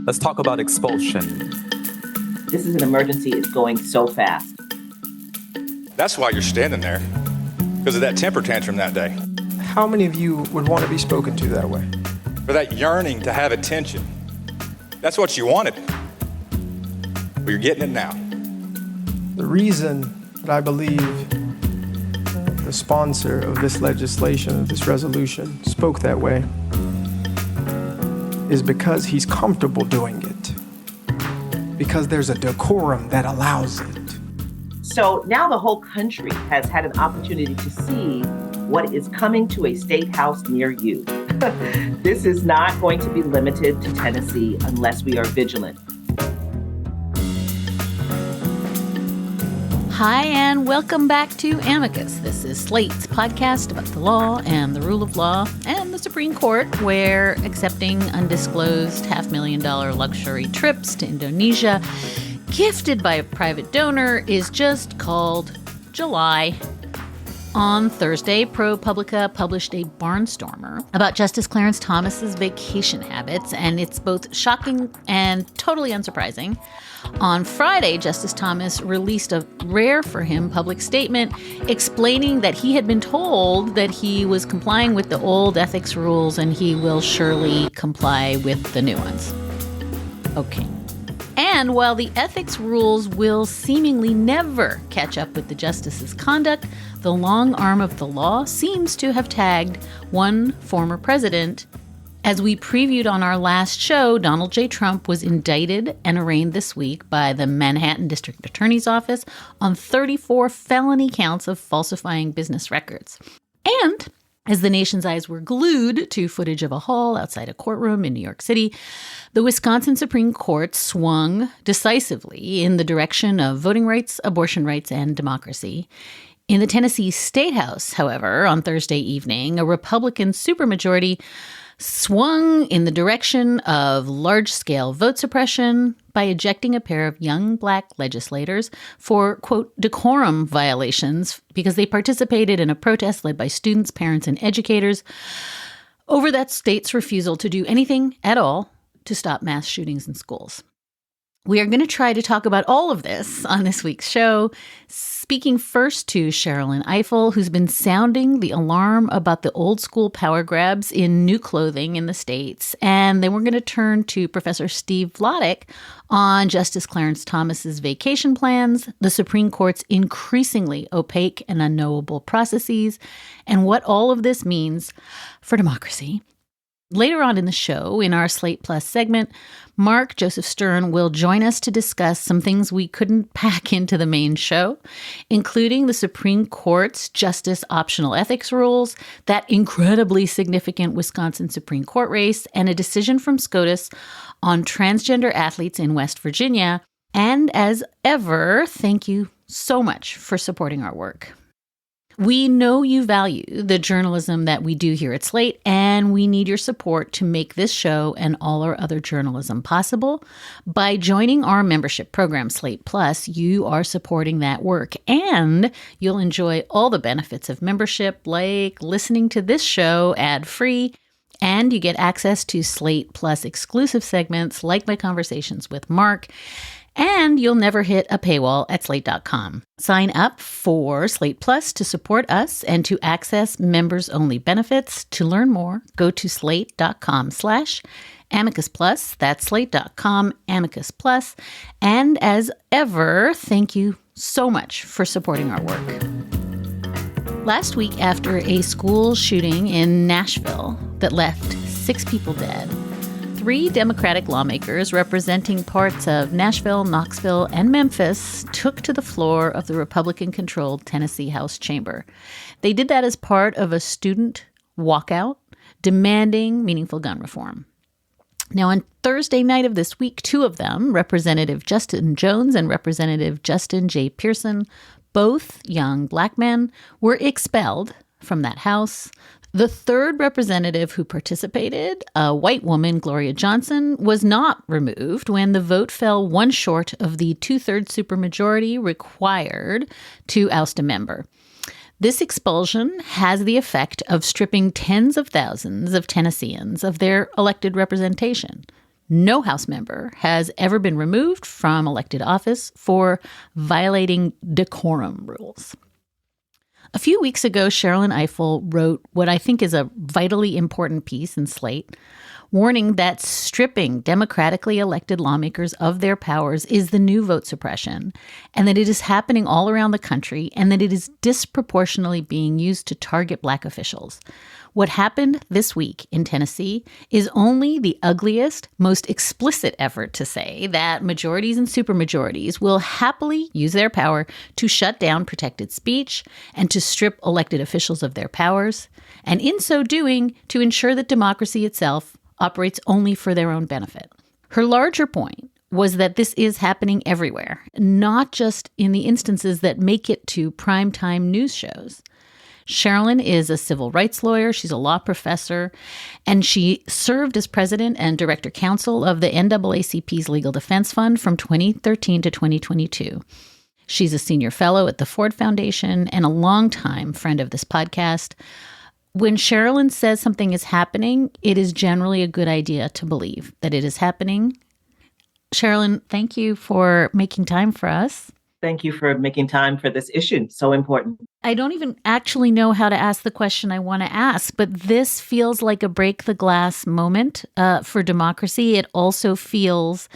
Let's talk about expulsion. This is an emergency. It's going so fast. That's why you're standing there, because of that temper tantrum that day. How many of you would want to be spoken to that way? For that yearning to have attention. That's what you wanted. But you're getting it now. The reason that I believe the sponsor of this legislation, of this resolution, spoke that way is because he's comfortable doing it. Because there's a decorum that allows it. So now the whole country has had an opportunity to see what is coming to a state house near you. This is not going to be limited to Tennessee unless we are vigilant. Hi, and welcome back to Amicus. This is Slate's podcast about the law and the rule of law and the Supreme Court, where accepting undisclosed $500,000 luxury trips to Indonesia, gifted by a private donor, is just called July. On Thursday, ProPublica published a barnstormer about Justice Clarence Thomas's vacation habits, and it's both shocking and totally unsurprising. On Friday, Justice Thomas released a rare for him public statement explaining that he had been told that he was complying with the old ethics rules and he will surely comply with the new ones. Okay. And while the ethics rules will seemingly never catch up with the justice's conduct, the long arm of the law seems to have tagged one former president. As we previewed on our last show, Donald J. Trump was indicted and arraigned this week by the Manhattan District Attorney's Office on 34 felony counts of falsifying business records. And as the nation's eyes were glued to footage of a hall outside a courtroom in New York City, the Wisconsin Supreme Court swung decisively in the direction of voting rights, abortion rights, and democracy. In the Tennessee State House, however, on Thursday evening, a Republican supermajority swung in the direction of large-scale vote suppression by ejecting a pair of young black legislators for, quote, decorum violations because they participated in a protest led by students, parents, and educators over that state's refusal to do anything at all to stop mass shootings in schools. We are going to try to talk about all of this on this week's show, speaking first to Sherrilyn Ifill, who's been sounding the alarm about the old school power grabs in new clothing in the States. And then we're going to turn to Professor Steve Vladeck on Justice Clarence Thomas's vacation plans, the Supreme Court's increasingly opaque and unknowable processes, and what all of this means for democracy. Later on in the show, in our Slate Plus segment, Mark Joseph Stern will join us to discuss some things we couldn't pack into the main show, including the Supreme Court's justice optional ethics rules, that incredibly significant Wisconsin Supreme Court race, and a decision from SCOTUS on transgender athletes in West Virginia. And as ever, thank you so much for supporting our work. We know you value the journalism that we do here at Slate, and we need your support to make this show and all our other journalism possible. By joining our membership program, Slate Plus, you are supporting that work, and you'll enjoy all the benefits of membership, like listening to this show ad-free, and you get access to Slate Plus exclusive segments like my conversations with Mark. And you'll never hit a paywall at slate.com. Sign up for Slate Plus to support us and to access members-only benefits. To learn more, go to slate.com/Amicus Plus. That's slate.com, Amicus Plus. And as ever, thank you so much for supporting our work. Last week, after a school shooting in Nashville that left 6 people dead, 3 Democratic lawmakers representing parts of Nashville, Knoxville, and Memphis took to the floor of the Republican-controlled Tennessee House chamber. They did that as part of a student walkout demanding meaningful gun reform. Now, on Thursday night of this week, 2 of them, Representative Justin Jones and Representative Justin J. Pearson, both young black men, were expelled from that house. The 3rd representative who participated, a white woman, Gloria Johnson, was not removed when the vote fell 1 short of the 2/3 supermajority required to oust a member. This expulsion has the effect of stripping tens of thousands of Tennesseans of their elected representation. No House member has ever been removed from elected office for violating decorum rules. A few weeks ago, Sherrilyn Ifill wrote what I think is a vitally important piece in Slate, warning that stripping democratically elected lawmakers of their powers is the new vote suppression, and that it is happening all around the country, and that it is disproportionately being used to target Black officials. What happened this week in Tennessee is only the ugliest, most explicit effort to say that majorities and supermajorities will happily use their power to shut down protected speech and to strip elected officials of their powers, and in so doing, to ensure that democracy itself operates only for their own benefit. Her larger point was that this is happening everywhere, not just in the instances that make it to primetime news shows. Sherrilyn is a civil rights lawyer. She's a law professor, and she served as president and director-counsel of the NAACP's Legal Defense Fund from 2013 to 2022. She's a senior fellow at the Ford Foundation and a longtime friend of this podcast. When Sherrilyn says something is happening, it is generally a good idea to believe that it is happening. Sherrilyn, thank you for making time for us. Thank you for making time for this issue. So important. I don't even actually know how to ask the question I want to ask, but this feels like a break the glass moment for democracy. It also feels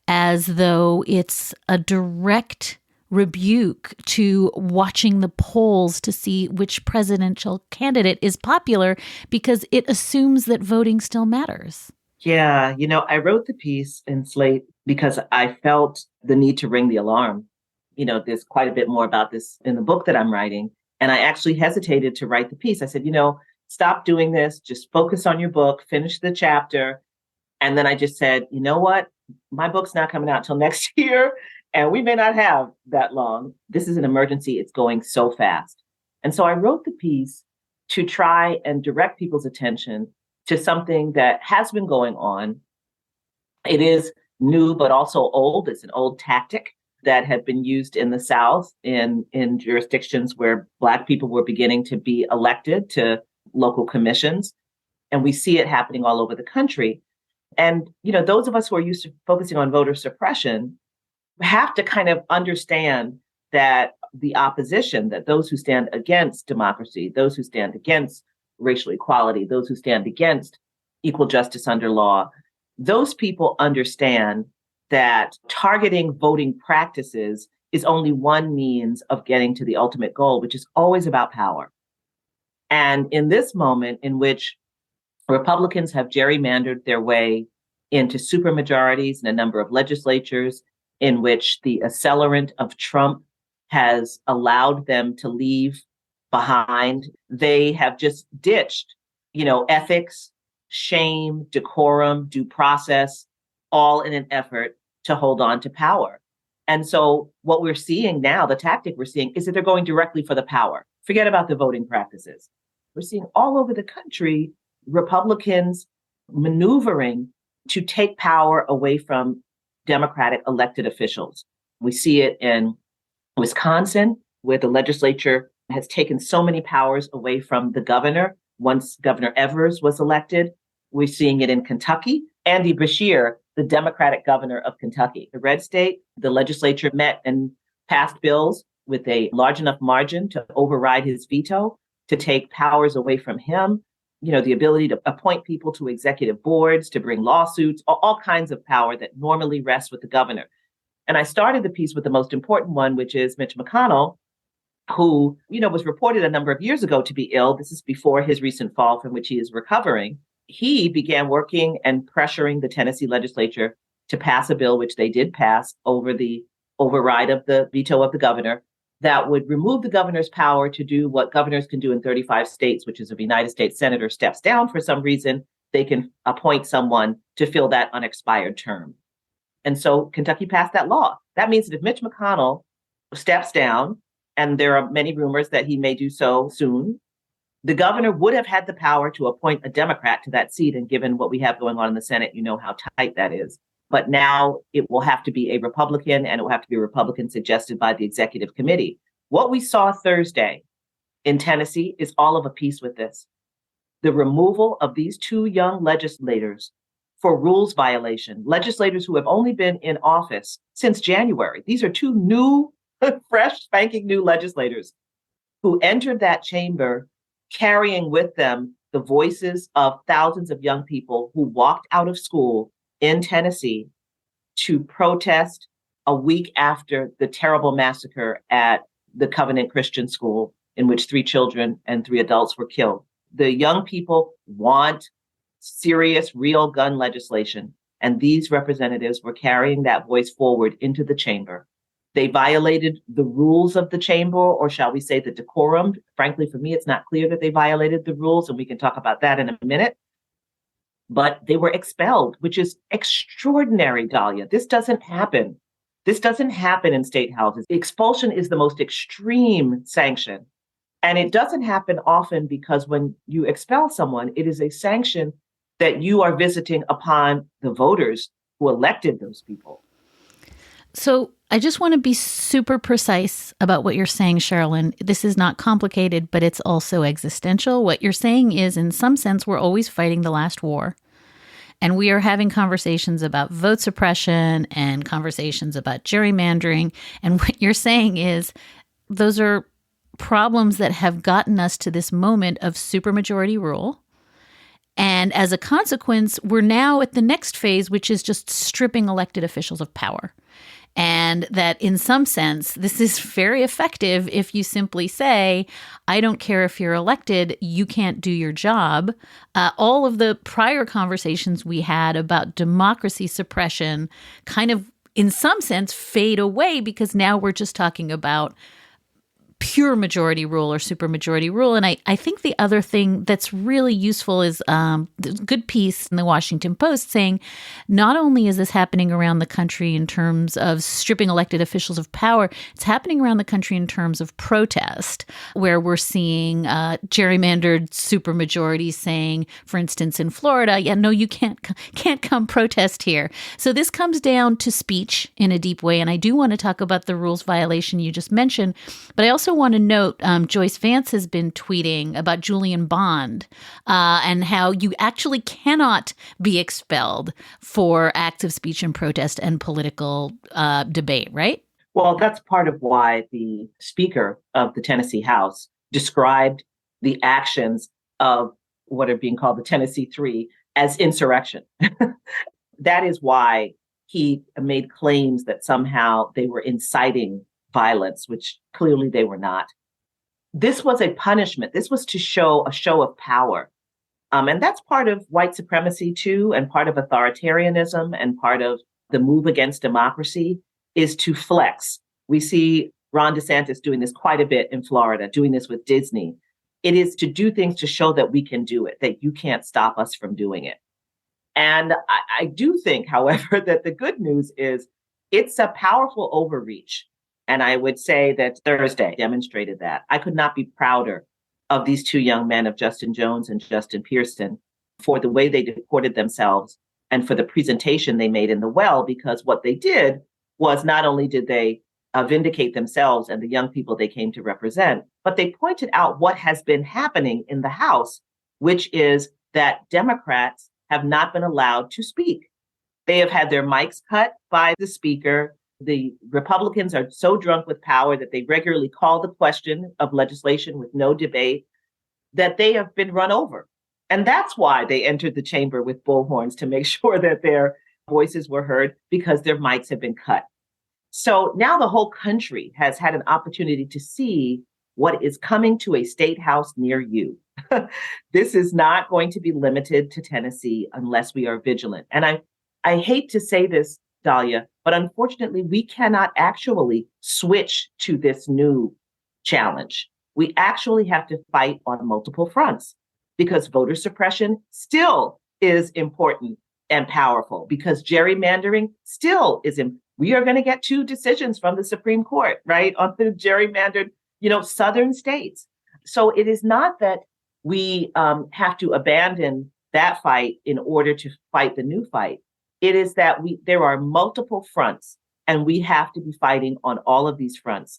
as though it's a direct rebuke to watching the polls to see which presidential candidate is popular, because it assumes that voting still matters. Yeah, I wrote the piece in Slate because I felt the need to ring the alarm. There's quite a bit more about this in the book that I'm writing. And I actually hesitated to write the piece. I said, stop doing this. Just focus on your book, finish the chapter. And then I just said, you know what? My book's not coming out till next year, and we may not have that long. This is an emergency. It's going so fast. And so I wrote the piece to try and direct people's attention to something that has been going on. It is new, but also old. It's an old tactic that had been used in the South in jurisdictions where Black people were beginning to be elected to local commissions. And we see it happening all over the country. And, those of us who are used to focusing on voter suppression have to kind of understand that the opposition, that those who stand against democracy, those who stand against racial equality, those who stand against equal justice under law, those people understand that targeting voting practices is only one means of getting to the ultimate goal, which is always about power. And in this moment in which Republicans have gerrymandered their way into supermajorities in a number of legislatures, in which the accelerant of Trump has allowed them to leave behind, they have just ditched, ethics, shame, decorum, due process, all in an effort to hold on to power. And so what we're seeing now, the tactic we're seeing, is that they're going directly for the power. Forget about the voting practices. We're seeing all over the country Republicans maneuvering to take power away from Democratic elected officials. We see it in Wisconsin, where the legislature has taken so many powers away from the governor once Governor Evers was elected. We're seeing it in Kentucky. Andy Beshear, the Democratic governor of Kentucky, the red state, the legislature met and passed bills with a large enough margin to override his veto, to take powers away from him, the ability to appoint people to executive boards, to bring lawsuits, all kinds of power that normally rests with the governor. And I started the piece with the most important one, which is Mitch McConnell, who, was reported a number of years ago to be ill. This is before his recent fall, from which he is recovering. He began working and pressuring the Tennessee legislature to pass a bill, which they did pass, over the override of the veto of the governor, that would remove the governor's power to do what governors can do in 35 states, which is if a United States senator steps down for some reason, they can appoint someone to fill that unexpired term. And so Kentucky passed that law. That means that if Mitch McConnell steps down, and there are many rumors that he may do so soon, the governor would have had the power to appoint a Democrat to that seat. And given what we have going on in the Senate, you know how tight that is. But now it will have to be a Republican, and it will have to be a Republican suggested by the executive committee. What we saw Thursday in Tennessee is all of a piece with this. The removal of these two young legislators for rules violation, legislators who have only been in office since January. These are two new, fresh, spanking new legislators who entered that chamber carrying with them the voices of thousands of young people who walked out of school in Tennessee to protest a week after the terrible massacre at the Covenant Christian School, in which 3 children and 3 adults were killed. The young people want serious, real gun legislation, and these representatives were carrying that voice forward into the chamber. They violated the rules of the chamber, or shall we say the decorum. Frankly, for me, it's not clear that they violated the rules, and we can talk about that in a minute. But they were expelled, which is extraordinary, Dahlia. This doesn't happen. This doesn't happen in state houses. Expulsion is the most extreme sanction. And it doesn't happen often because when you expel someone, it is a sanction that you are visiting upon the voters who elected those people. So I just want to be super precise about what you're saying, Sherrilyn. This is not complicated, but it's also existential. What you're saying is, in some sense, we're always fighting the last war. And we are having conversations about vote suppression and conversations about gerrymandering. And what you're saying is those are problems that have gotten us to this moment of supermajority rule. And as a consequence, we're now at the next phase, which is just stripping elected officials of power. And that in some sense, this is very effective if you simply say, I don't care if you're elected, you can't do your job. All of the prior conversations we had about democracy suppression kind of, in some sense, fade away because now we're just talking about pure majority rule or supermajority rule. And I think the other thing that's really useful is the good piece in the Washington Post saying not only is this happening around the country in terms of stripping elected officials of power, it's happening around the country in terms of protest, where we're seeing gerrymandered supermajorities saying, for instance, in Florida, yeah, no, you can't come protest here. So this comes down to speech in a deep way. And I do want to talk about the rules violation you just mentioned, but I also want to note Joyce Vance has been tweeting about Julian Bond and how you actually cannot be expelled for acts of speech and protest and political debate, right? Well, that's part of why the Speaker of the Tennessee House described the actions of what are being called the Tennessee Three as insurrection. That is why he made claims that somehow they were inciting violence, which clearly they were not. This was a punishment. This was to show a show of power. And that's part of white supremacy too, and part of authoritarianism, and part of the move against democracy is to flex. We see Ron DeSantis doing this quite a bit in Florida, doing this with Disney. It is to do things to show that we can do it, that you can't stop us from doing it. And I do think, however, that the good news is it's a powerful overreach. And I would say that Thursday demonstrated that. I could not be prouder of these 2 young men, of Justin Jones and Justin Pearson, for the way they deported themselves and for the presentation they made in the well, because what they did was not only did they vindicate themselves and the young people they came to represent, but they pointed out what has been happening in the House, which is that Democrats have not been allowed to speak. They have had their mics cut by the Speaker. The Republicans are so drunk with power that they regularly call the question of legislation with no debate, that they have been run over. And that's why they entered the chamber with bullhorns, to make sure that their voices were heard, because their mics have been cut. So now the whole country has had an opportunity to see what is coming to a state house near you. This is not going to be limited to Tennessee unless we are vigilant. And I hate to say this, Dahlia, but unfortunately, we cannot actually switch to this new challenge. We actually have to fight on multiple fronts, because voter suppression still is important and powerful, because gerrymandering still is we are going to get 2 decisions from the Supreme Court, right, on the gerrymandered, southern states. So it is not that we have to abandon that fight in order to fight the new fight. It is that there are multiple fronts, and we have to be fighting on all of these fronts.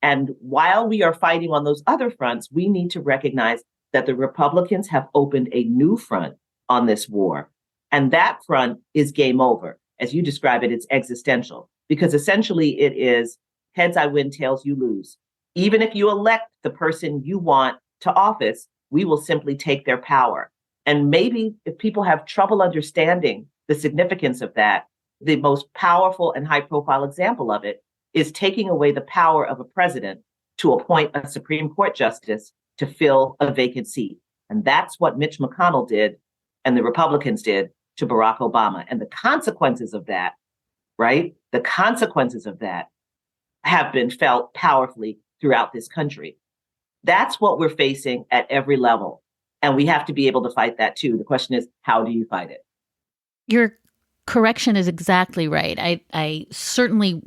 And while we are fighting on those other fronts, we need to recognize that the Republicans have opened a new front on this war. And that front is game over. As you describe it, it's existential, because essentially it is heads I win, tails you lose. Even if you elect the person you want to office, we will simply take their power. And maybe if people have trouble understanding the significance of that, the most powerful and high profile example of it is taking away the power of a president to appoint a Supreme Court justice to fill a vacant seat. And that's what Mitch McConnell did and the Republicans did to Barack Obama. And the consequences of that, right? The consequences of that have been felt powerfully throughout this country. That's what we're facing at every level. And we have to be able to fight that too. The question is, how do you fight it? Your correction is exactly right. I certainly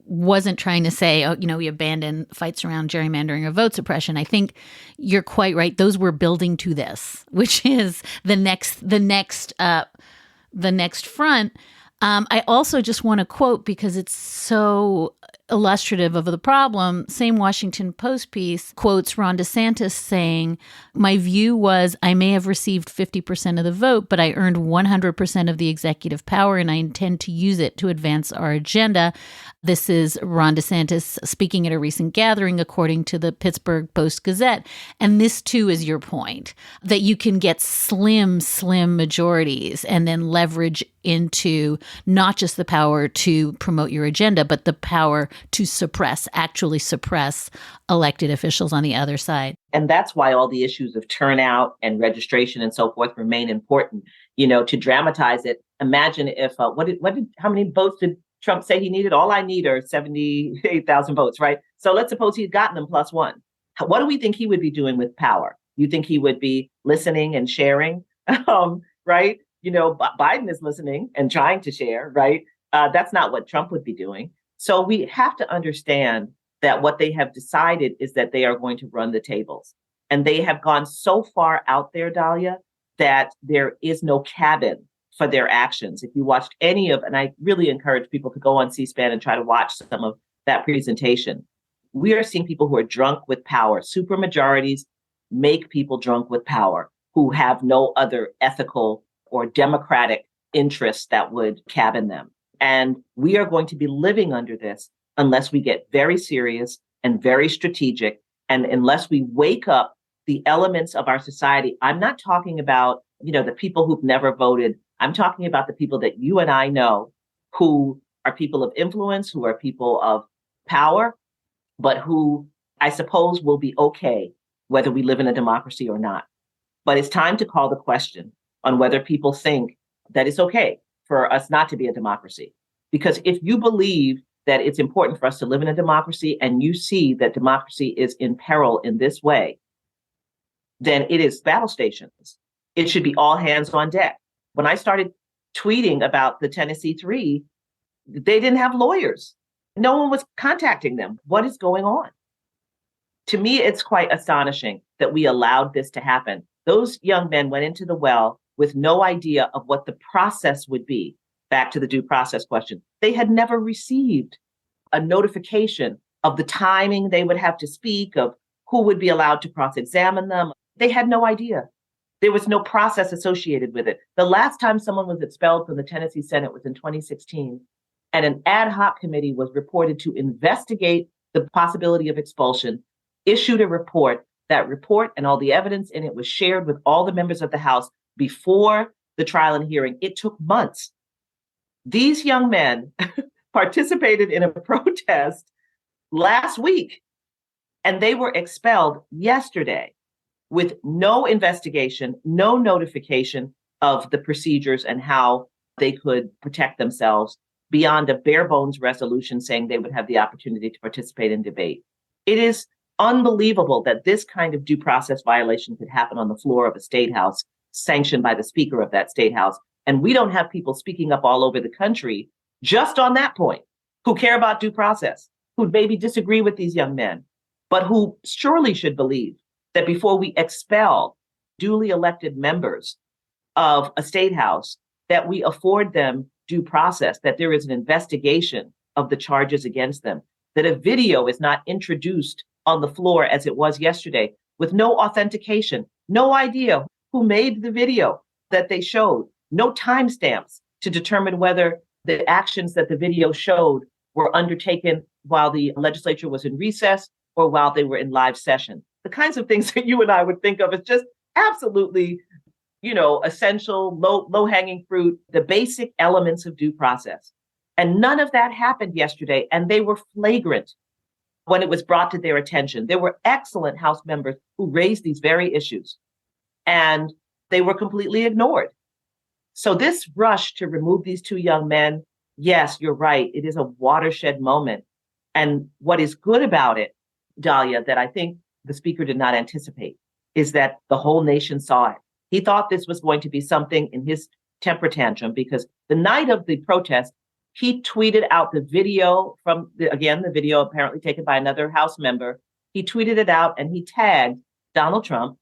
wasn't trying to say, oh, we abandon fights around gerrymandering or vote suppression. I think you're quite right. Those were building to this, which is the next front. I also just want to quote, because it's so illustrative of the problem. Same Washington Post piece quotes Ron DeSantis saying, "My view was I may have received 50% of the vote, but I earned 100% of the executive power, and I intend to use it to advance our agenda." This is Ron DeSantis speaking at a recent gathering, according to the Pittsburgh Post-Gazette. And this, too, is your point, that you can get slim majorities and then leverage into not just the power to promote your agenda, but the power to actually suppress elected officials on the other side. And that's why all the issues of turnout and registration and so forth remain important, to dramatize it. Imagine if, how many votes did Trump say he needed? All I need are 78,000 votes, right? So let's suppose he'd gotten them plus one. What do we think he would be doing with power? You think he would be listening and sharing, right? Biden is listening and trying to share, right? That's not what Trump would be doing. So we have to understand that what they have decided is that they are going to run the tables. And they have gone so far out there, Dahlia, that there is no cabin for their actions. If you watched any of, and I really encourage people to go on C-SPAN and try to watch some of that presentation, we are seeing people who are drunk with power. Supermajorities make people drunk with power who have no other ethical or democratic interests that would cabin them. And we are going to be living under this unless we get very serious and very strategic, and unless we wake up the elements of our society. I'm not talking about, the people who've never voted. I'm talking about the people that you and I know who are people of influence, who are people of power, but who I suppose will be okay whether we live in a democracy or not. But it's time to call the question on whether people think that it's okay for us not to be a democracy. Because if you believe that it's important for us to live in a democracy and you see that democracy is in peril in this way, then it is battle stations. It should be all hands on deck. When I started tweeting about the Tennessee Three, they didn't have lawyers. No one was contacting them. What is going on? To me, it's quite astonishing that we allowed this to happen. Those young men went into the well with no idea of what the process would be. Back to the due process question. They had never received a notification of the timing they would have to speak, of who would be allowed to cross-examine them. They had no idea. There was no process associated with it. The last time someone was expelled from the Tennessee Senate was in 2016, and an ad hoc committee was reported to investigate the possibility of expulsion, issued a report. That report and all the evidence in it was shared with all the members of the House before the trial and hearing. It took months. These young men participated in a protest last week, and they were expelled yesterday with no investigation, no notification of the procedures and how they could protect themselves beyond a bare bones resolution saying they would have the opportunity to participate in debate. It is unbelievable that this kind of due process violation could happen on the floor of a state house sanctioned by the speaker of that state house. And we don't have people speaking up all over the country just on that point, who care about due process, who maybe disagree with these young men, but who surely should believe that before we expel duly elected members of a state house, that we afford them due process, that there is an investigation of the charges against them, that a video is not introduced on the floor as it was yesterday with no authentication, no idea who made the video that they showed, no timestamps to determine whether the actions that the video showed were undertaken while the legislature was in recess or while they were in live session. The kinds of things that you and I would think of as just absolutely, essential, low-hanging fruit, the basic elements of due process. And none of that happened yesterday, and they were flagrant when it was brought to their attention. There were excellent House members who raised these very issues, and they were completely ignored. So this rush to remove these two young men, yes, you're right, it is a watershed moment. And what is good about it, Dahlia, that I think the speaker did not anticipate, is that the whole nation saw it. He thought this was going to be something in his temper tantrum, because the night of the protest, he tweeted out the video from, the video apparently taken by another House member. He tweeted it out and he tagged Donald Trump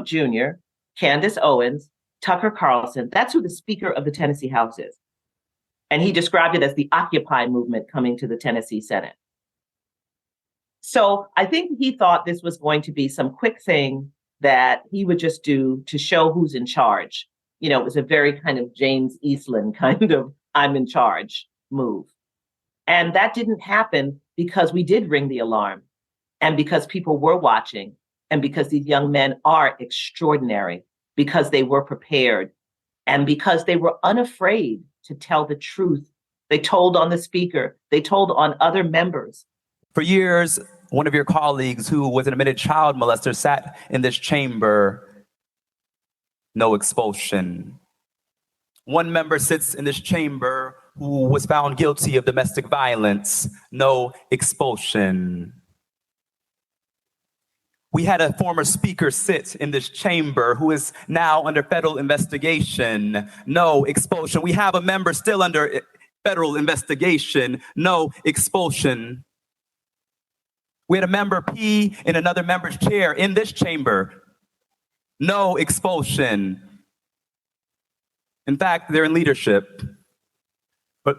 Jr., Candace Owens, Tucker Carlson. That's who the Speaker of the Tennessee House is. And he described it as the Occupy movement coming to the Tennessee Senate. So I think he thought this was going to be some quick thing that he would just do to show who's in charge. It was a very kind of James Eastland kind of I'm in charge move. And that didn't happen because we did ring the alarm, and because people were watching, and because these young men are extraordinary, because they were prepared, and because they were unafraid to tell the truth. They told on the speaker, they told on other members. For years, one of your colleagues who was an admitted child molester sat in this chamber, no expulsion. One member sits in this chamber who was found guilty of domestic violence, no expulsion. We had a former speaker sit in this chamber who is now under federal investigation, no expulsion. We have a member still under federal investigation, no expulsion. We had a member pee in another member's chair in this chamber, no expulsion. In fact, they're in leadership, but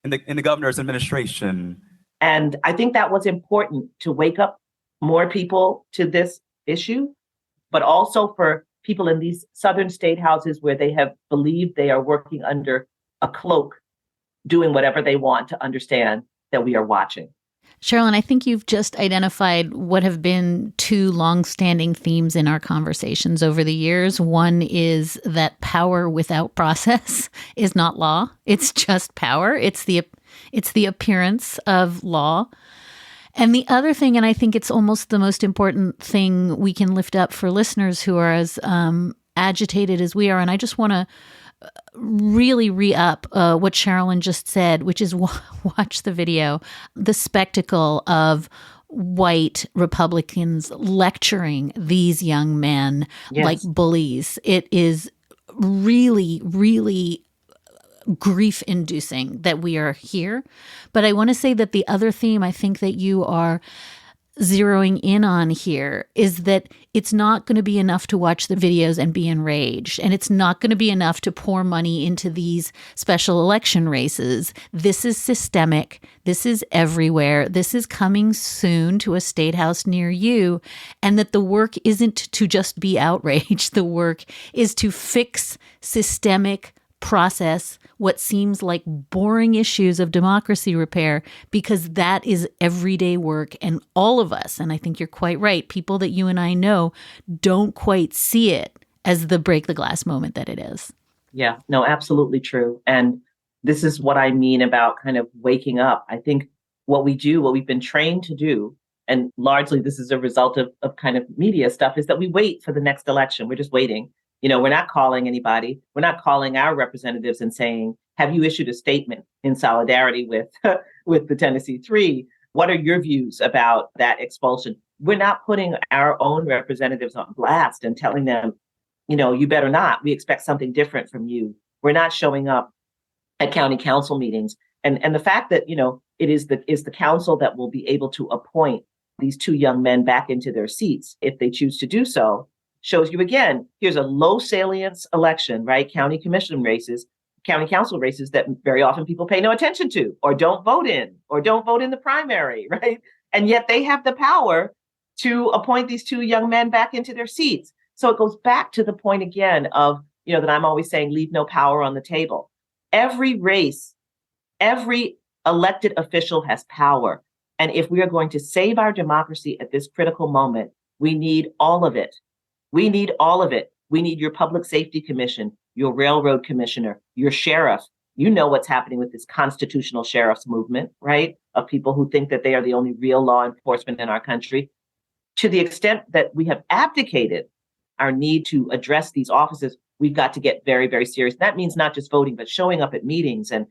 in the governor's administration. And I think that was important to wake up more people to this issue, but also for people in these southern state houses where they have believed they are working under a cloak, doing whatever they want, to understand that we are watching. Sherrilyn, I think you've just identified what have been two longstanding themes in our conversations over the years. One is that power without process is not law. It's just power. It's the appearance of law. And the other thing, and I think it's almost the most important thing we can lift up for listeners who are as agitated as we are, and I just want to really re-up what Sherrilyn just said, which is watch the video. The spectacle of white Republicans lecturing these young men like bullies. It is really, really grief-inducing that we are here. But I want to say that the other theme I think that you are zeroing in on here is that it's not going to be enough to watch the videos and be enraged. And it's not going to be enough to pour money into these special election races. This is systemic. This is everywhere. This is coming soon to a state house near you. And that the work isn't to just be outraged. The work is to fix systemic process what seems like boring issues of democracy repair, because that is everyday work. And all of us, and I think you're quite right, people that you and I know don't quite see it as the break the glass moment that it is. Yeah, no, absolutely true. And this is what I mean about kind of waking up. I think what we do, what we've been trained to do, and largely this is a result of kind of media stuff, is that we wait for the next election. We're just waiting. We're not calling anybody. We're not calling our representatives and saying, have you issued a statement in solidarity with the Tennessee Three? What are your views about that expulsion? We're not putting our own representatives on blast and telling them, you better not. We expect something different from you. We're not showing up at county council meetings. And the fact that, it is the council that will be able to appoint these two young men back into their seats if they choose to do so, shows you again, here's a low salience election, right? County commission races, county council races that very often people pay no attention to or don't vote in the primary, right? And yet they have the power to appoint these two young men back into their seats. So it goes back to the point again of that I'm always saying, leave no power on the table. Every race, every elected official has power. And if we are going to save our democracy at this critical moment, we need all of it. We need all of it. We need your public safety commission, your railroad commissioner, your sheriff. You know what's happening with this constitutional sheriff's movement, right? Of people who think that they are the only real law enforcement in our country. To the extent that we have abdicated our need to address these offices, we've got to get very, very serious. That means not just voting, but showing up at meetings and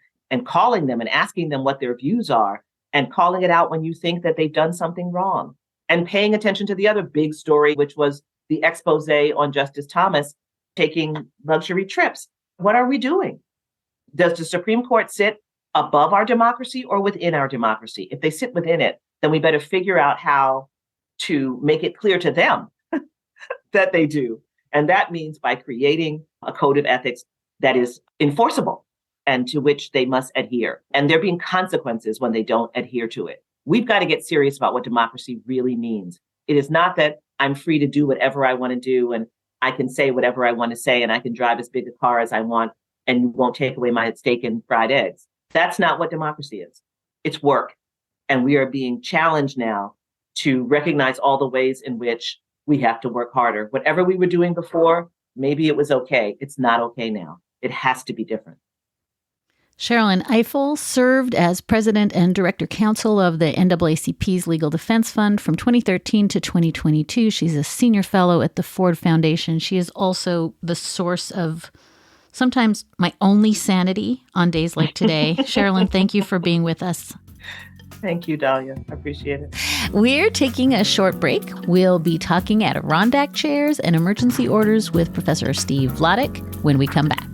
calling them and asking them what their views are and calling it out when you think that they've done something wrong and paying attention to the other big story, which was the expose on Justice Thomas taking luxury trips. What are we doing? Does the Supreme Court sit above our democracy or within our democracy? If they sit within it, then we better figure out how to make it clear to them that they do. And that means by creating a code of ethics that is enforceable and to which they must adhere. And there being consequences when they don't adhere to it. We've got to get serious about what democracy really means. It is not that I'm free to do whatever I want to do and I can say whatever I want to say and I can drive as big a car as I want and you won't take away my steak and fried eggs. That's not what democracy is. It's work. And we are being challenged now to recognize all the ways in which we have to work harder. Whatever we were doing before, maybe it was okay. It's not okay now. It has to be different. Sherrilyn Ifill served as President and Director-Counsel of the NAACP's Legal Defense Fund from 2013 to 2022. She's a senior fellow at the Ford Foundation. She is also the source of sometimes my only sanity on days like today. Sherrilyn, thank you for being with us. Thank you, Dahlia. I appreciate it. We're taking a short break. We'll be talking Adirondack chairs and emergency orders with Professor Steve Vladeck when we come back.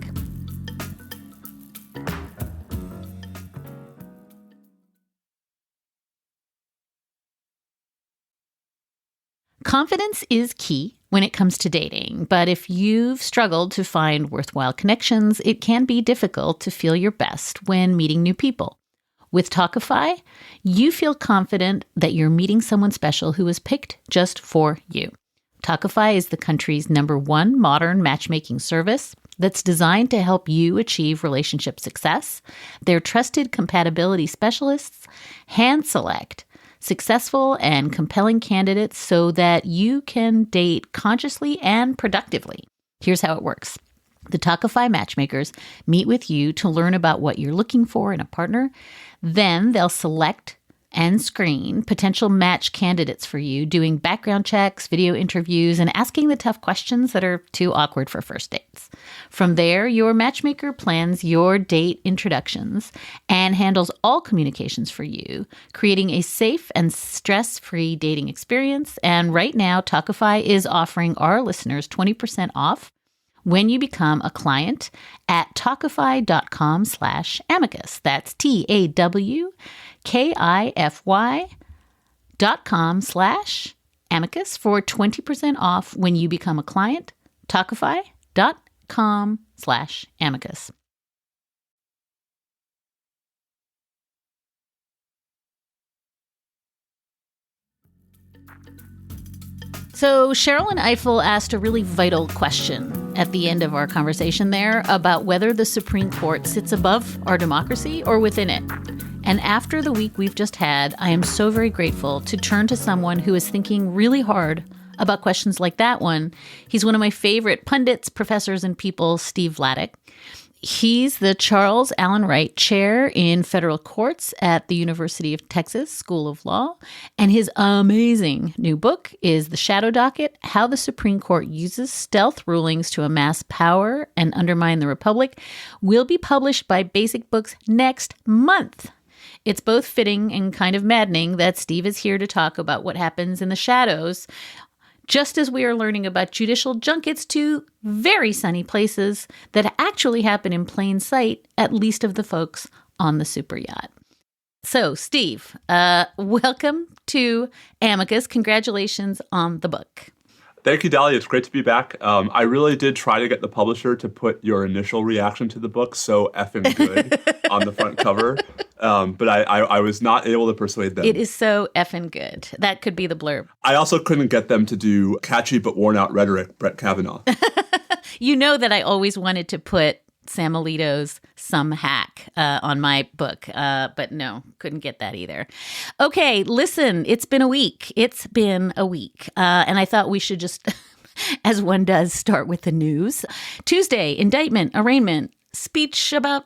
Confidence is key when it comes to dating, but if you've struggled to find worthwhile connections, it can be difficult to feel your best when meeting new people. With Talkify, you feel confident that you're meeting someone special who was picked just for you. Talkify is the country's #1 modern matchmaking service that's designed to help you achieve relationship success. Their trusted compatibility specialists hand select successful and compelling candidates so that you can date consciously and productively. Here's how it works. The Talkify matchmakers meet with you to learn about what you're looking for in a partner. Then they'll select and screen potential match candidates for you, doing background checks, video interviews, and asking the tough questions that are too awkward for first dates. From there, your matchmaker plans your date introductions and handles all communications for you, creating a safe and stress-free dating experience. And right now, Talkify is offering our listeners 20% off when you become a client at talkify.com/amicus. That's TAWKIFY.com/amicus for 20% off when you become a client. Talkify.com/amicus. So Sherrilyn Ifill asked a really vital question at the end of our conversation there about whether the Supreme Court sits above our democracy or within it. And after the week we've just had, I am so very grateful to turn to someone who is thinking really hard about questions like that one. He's one of my favorite pundits, professors, and people, Steve Vladeck. He's the Charles Allen Wright Chair in Federal Courts at the University of Texas School of Law. And his amazing new book is The Shadow Docket: How the Supreme Court Uses Stealth Rulings to Amass Power and Undermine the Republic. Will be published by Basic Books next month. It's both fitting and kind of maddening that Steve is here to talk about what happens in the shadows, just as we are learning about judicial junkets to very sunny places that actually happen in plain sight, at least of the folks on the super yacht. So, Steve, welcome to Amicus. Congratulations on the book. Thank you, Dahlia. It's great to be back. I really did try to get the publisher to put your initial reaction to the book so effing good on the front cover, but I was not able to persuade them. It is so effing good. That could be the blurb. I also couldn't get them to do catchy but worn out rhetoric, Brett Kavanaugh. You know that I always wanted to put Sam Alito's Some Hack on my book, but no, couldn't get that either. Okay, listen, it's been a week. And I thought we should just, as one does, start with the news. Tuesday, indictment, arraignment, speech about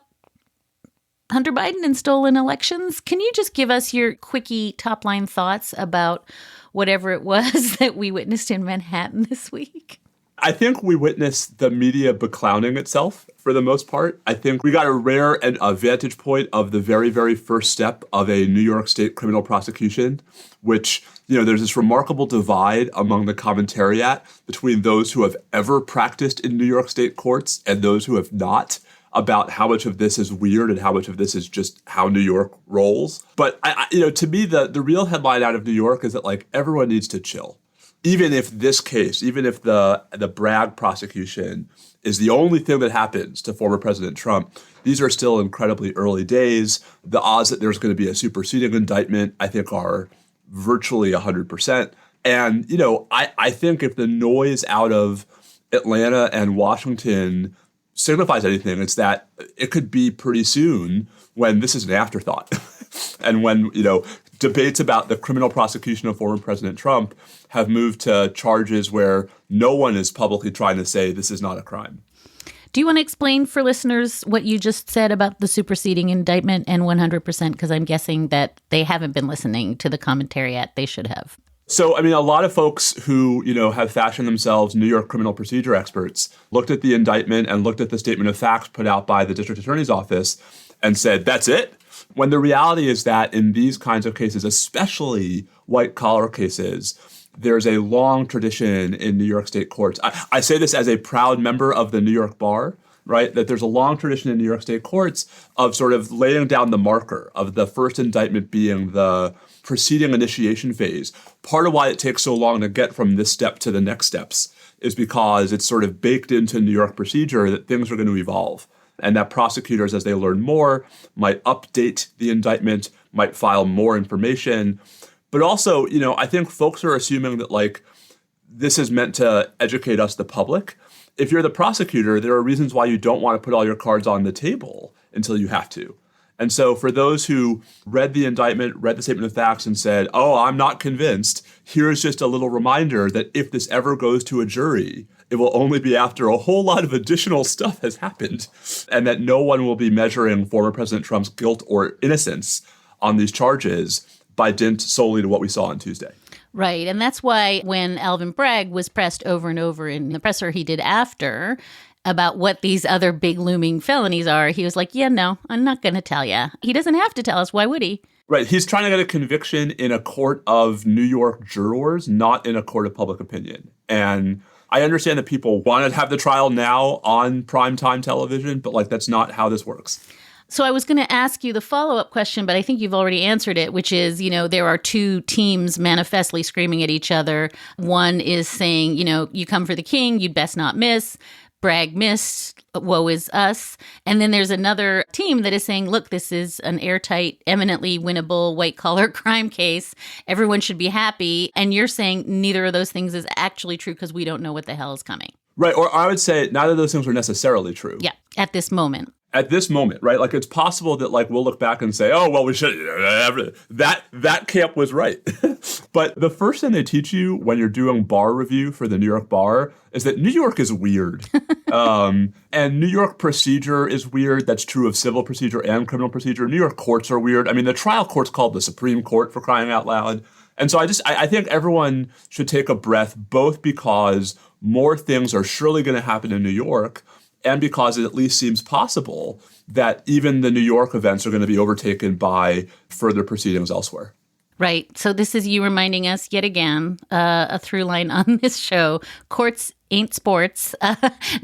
Hunter Biden and stolen elections. Can you just give us your quickie top-line thoughts about whatever it was that we witnessed in Manhattan this week? I think we witnessed the media beclowning itself for the most part. I think we got a rare and a vantage point of the very, very first step of a New York State criminal prosecution, which, there's this remarkable divide among the commentariat between those who have ever practiced in New York State courts and those who have not, about how much of this is weird and how much of this is just how New York rolls. But, to me, the real headline out of New York is that, everyone needs to chill. Even if this case, even if the Bragg prosecution is the only thing that happens to former President Trump, these are still incredibly early days. The odds that there's going to be a superseding indictment, I think, are virtually 100%. And, I think if the noise out of Atlanta and Washington signifies anything, it's that it could be pretty soon when this is an afterthought. And when, debates about the criminal prosecution of former President Trump have moved to charges where no one is publicly trying to say this is not a crime. Do you want to explain for listeners what you just said about the superseding indictment and 100%? Because I'm guessing that they haven't been listening to the commentariat. They should have. So, a lot of folks who, have fashioned themselves New York criminal procedure experts looked at the indictment and looked at the statement of facts put out by the district attorney's office and said, that's it? When the reality is that in these kinds of cases, especially white-collar cases, there's a long tradition in New York State courts. I say this as a proud member of the New York Bar, right? That there's a long tradition in New York State courts of sort of laying down the marker of the first indictment being the proceeding initiation phase. Part of why it takes so long to get from this step to the next steps is because it's sort of baked into New York procedure that things are going to evolve. And that prosecutors, as they learn more, might update the indictment, might file more information. But also, I think folks are assuming that, this is meant to educate us, the public. If you're the prosecutor, there are reasons why you don't want to put all your cards on the table until you have to. And so for those who read the indictment, read the statement of facts and said, oh, I'm not convinced, here's just a little reminder that if this ever goes to a jury, it will only be after a whole lot of additional stuff has happened, and that no one will be measuring former President Trump's guilt or innocence on these charges by dint solely to what we saw on Tuesday. Right. And that's why when Alvin Bragg was pressed over and over in the presser he did after about what these other big looming felonies are, he was like, yeah, no, I'm not going to tell you. He doesn't have to tell us. Why would he? Right. He's trying to get a conviction in a court of New York jurors, not in a court of public opinion. And I understand that people want to have the trial now on primetime television, but that's not how this works. So I was going to ask you the follow-up question, but I think you've already answered it, which is, there are two teams manifestly screaming at each other. One is saying, you come for the king, you'd best not miss. Bragg missed, woe is us. And then there's another team that is saying, look, this is an airtight, eminently winnable white-collar crime case. Everyone should be happy. And you're saying neither of those things is actually true because we don't know what the hell is coming. Right. Or I would say neither of those things are necessarily true. Yeah, at this moment. At this moment, right? It's possible that we'll look back and say, oh, well, we should, that camp was right. But the first thing they teach you when you're doing bar review for the New York Bar is that New York is weird. And New York procedure is weird. That's true of civil procedure and criminal procedure. New York courts are weird. The trial court's called the Supreme Court, for crying out loud. And so I think everyone should take a breath, both because more things are surely going to happen in New York, and because it at least seems possible that even the New York events are going to be overtaken by further proceedings elsewhere. Right. So this is you reminding us yet again, a through line on this show. Courts ain't sports.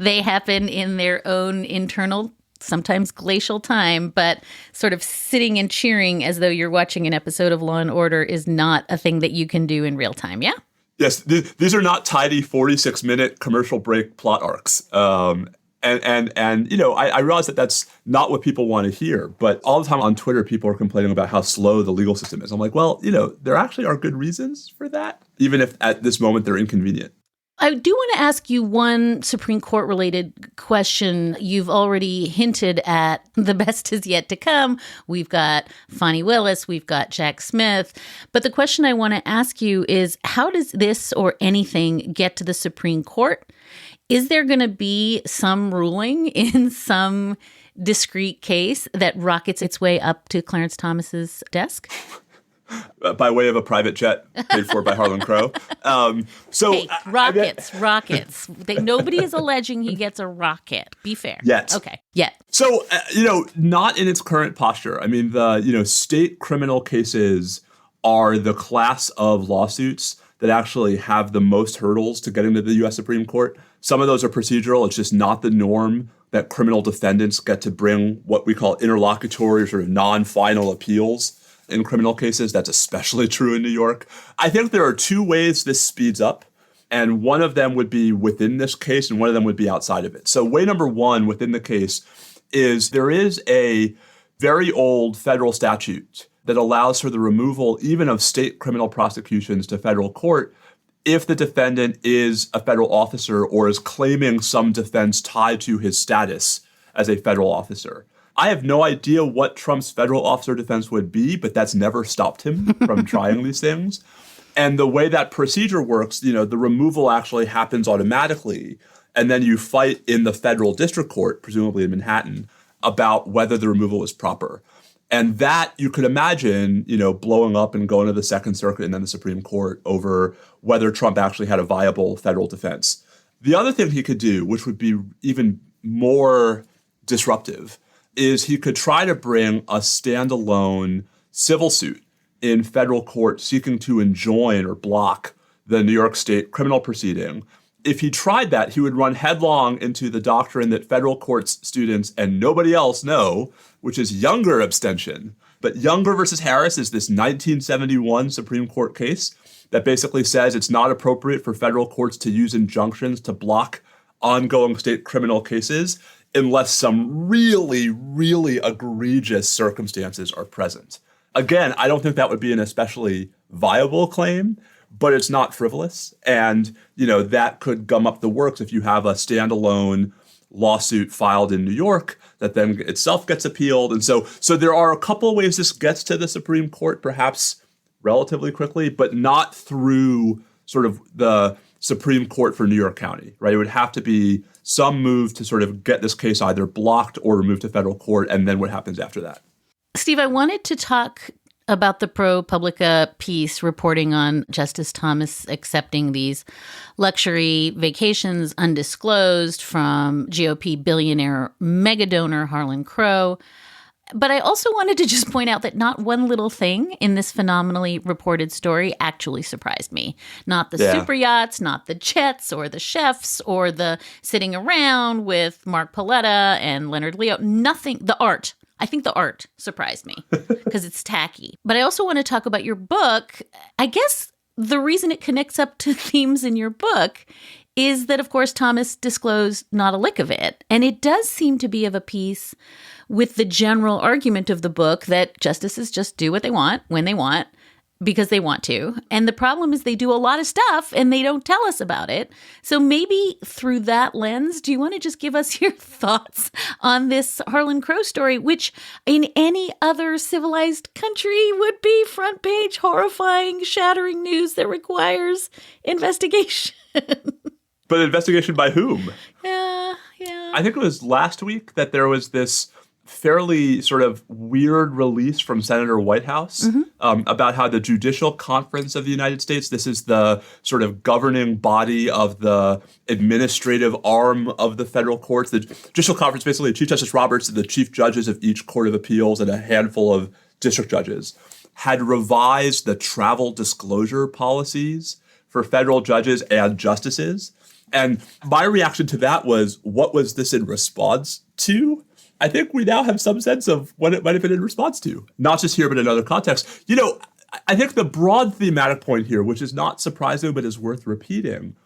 They happen in their own internal, sometimes glacial time, but sort of sitting and cheering as though you're watching an episode of Law and Order is not a thing that you can do in real time. Yeah? Yes. These are not tidy 46-minute commercial break plot arcs. And I realize that that's not what people want to hear, but all the time on Twitter, people are complaining about how slow the legal system is. I'm like, well, there actually are good reasons for that, even if at this moment they're inconvenient. I do want to ask you one Supreme Court related question. You've already hinted at the best is yet to come. We've got Fani Willis, we've got Jack Smith. But the question I want to ask you is, how does this or anything get to the Supreme Court? Is there going to be some ruling in some discrete case that rockets its way up to Clarence Thomas's desk? By way of a private jet paid for by Harlan Crow. Hey, rockets. Nobody is alleging he gets a rocket. Be fair. Yet. Okay. Yet. So, not in its current posture. I mean, the, state criminal cases are the class of lawsuits that actually have the most hurdles to getting to the U.S. Supreme Court. Some of those are procedural. It's just not the norm that criminal defendants get to bring what we call interlocutory or sort of non-final appeals in criminal cases. That's especially true in New York. I think there are two ways this speeds up, and one of them would be within this case and one of them would be outside of it. So way number one within the case is there is a very old federal statute that allows for the removal even of state criminal prosecutions to federal court if the defendant is a federal officer or is claiming some defense tied to his status as a federal officer. I have no idea what Trump's federal officer defense would be, but that's never stopped him from trying these things. And the way that procedure works, the removal actually happens automatically. And then you fight in the federal district court, presumably in Manhattan, about whether the removal was proper. And that you could imagine, blowing up and going to the Second Circuit and then the Supreme Court over whether Trump actually had a viable federal defense. The other thing he could do, which would be even more disruptive, is he could try to bring a standalone civil suit in federal court seeking to enjoin or block the New York State criminal proceeding. If he tried that, he would run headlong into the doctrine that federal courts students and nobody else know, which is Younger abstention. But Younger versus Harris is this 1971 Supreme Court case that basically says it's not appropriate for federal courts to use injunctions to block ongoing state criminal cases unless some really, really egregious circumstances are present. Again, I don't think that would be an especially viable claim, but it's not frivolous. And, that could gum up the works if you have a standalone lawsuit filed in New York that then itself gets appealed. And so there are a couple of ways this gets to the Supreme Court, perhaps relatively quickly, but not through sort of the Supreme Court for New York County, right? It would have to be some move to sort of get this case either blocked or removed to federal court, and then what happens after that. Steve, I wanted to talk about the ProPublica piece reporting on Justice Thomas accepting these luxury vacations undisclosed from GOP billionaire megadonor Harlan Crow. But I also wanted to just point out that not one little thing in this phenomenally reported story actually surprised me. Not the super yachts, not the jets or the chefs or the sitting around with Mark Paletta and Leonard Leo. Nothing. The art. I think the art surprised me because it's tacky. But I also want to talk about your book. I guess the reason it connects up to themes in your book is that, of course, Thomas disclosed not a lick of it. And it does seem to be of a piece with the general argument of the book that justices just do what they want, when they want, because they want to. And the problem is they do a lot of stuff and they don't tell us about it. So maybe through that lens, do you want to just give us your thoughts on this Harlan Crow story, which in any other civilized country would be front page, horrifying, shattering news that requires investigation? But investigation by whom? Yeah. I think it was last week that there was this fairly sort of weird release from Senator Whitehouse about how the Judicial Conference of the United States, this is the sort of governing body of the administrative arm of the federal courts. The Judicial Conference, basically Chief Justice Roberts and the chief judges of each court of appeals and a handful of district judges, had revised the travel disclosure policies for federal judges and justices. And my reaction to that was, what was this in response to? I think we now have some sense of what it might have been in response to, not just here, but in other contexts. I think the broad thematic point here, which is not surprising, but is worth repeating,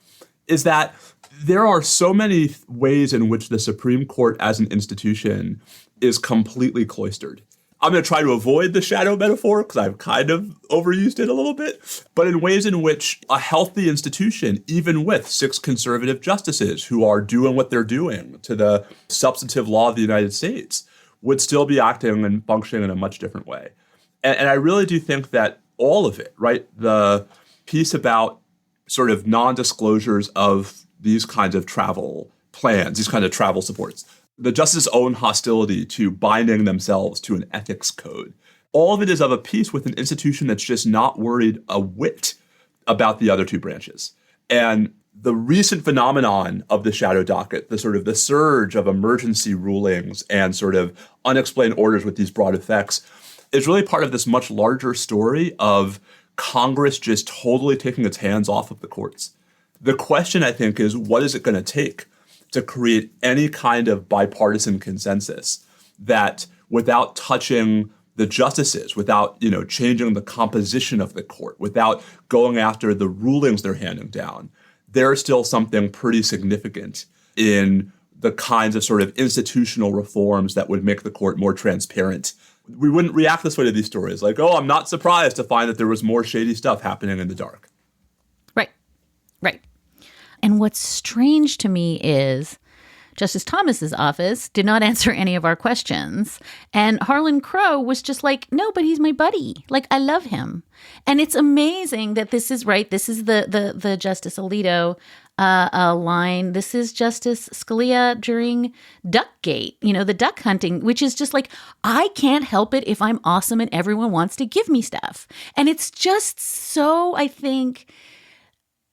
is that there are so many ways in which the Supreme Court as an institution is completely cloistered. I'm going to try to avoid the shadow metaphor because I've kind of overused it a little bit, but in ways in which a healthy institution, even with 6 conservative justices who are doing what they're doing to the substantive law of the United States, would still be acting and functioning in a much different way. And I really do think that all of it, right, the piece about sort of non-disclosures of these kinds of travel plans, these kinds of travel supports, the justice's own hostility to binding themselves to an ethics code. All of it is of a piece with an institution that's just not worried a whit about the other 2 branches. And the recent phenomenon of the shadow docket, the sort of the surge of emergency rulings and sort of unexplained orders with these broad effects, is really part of this much larger story of Congress just totally taking its hands off of the courts. The question, I think, is what is it going to take to create any kind of bipartisan consensus that without touching the justices, without, changing the composition of the court, without going after the rulings they're handing down, there's still something pretty significant in the kinds of sort of institutional reforms that would make the court more transparent. We wouldn't react this way to these stories. Like, oh, I'm not surprised to find that there was more shady stuff happening in the dark. Right. And what's strange to me is Justice Thomas's office did not answer any of our questions. And Harlan Crow was just like, no, but he's my buddy. Like, I love him. And it's amazing that this is right. This is the Justice Alito line. This is Justice Scalia during Duckgate, the duck hunting, which is just like, I can't help it if I'm awesome and everyone wants to give me stuff. And it's just so, I think,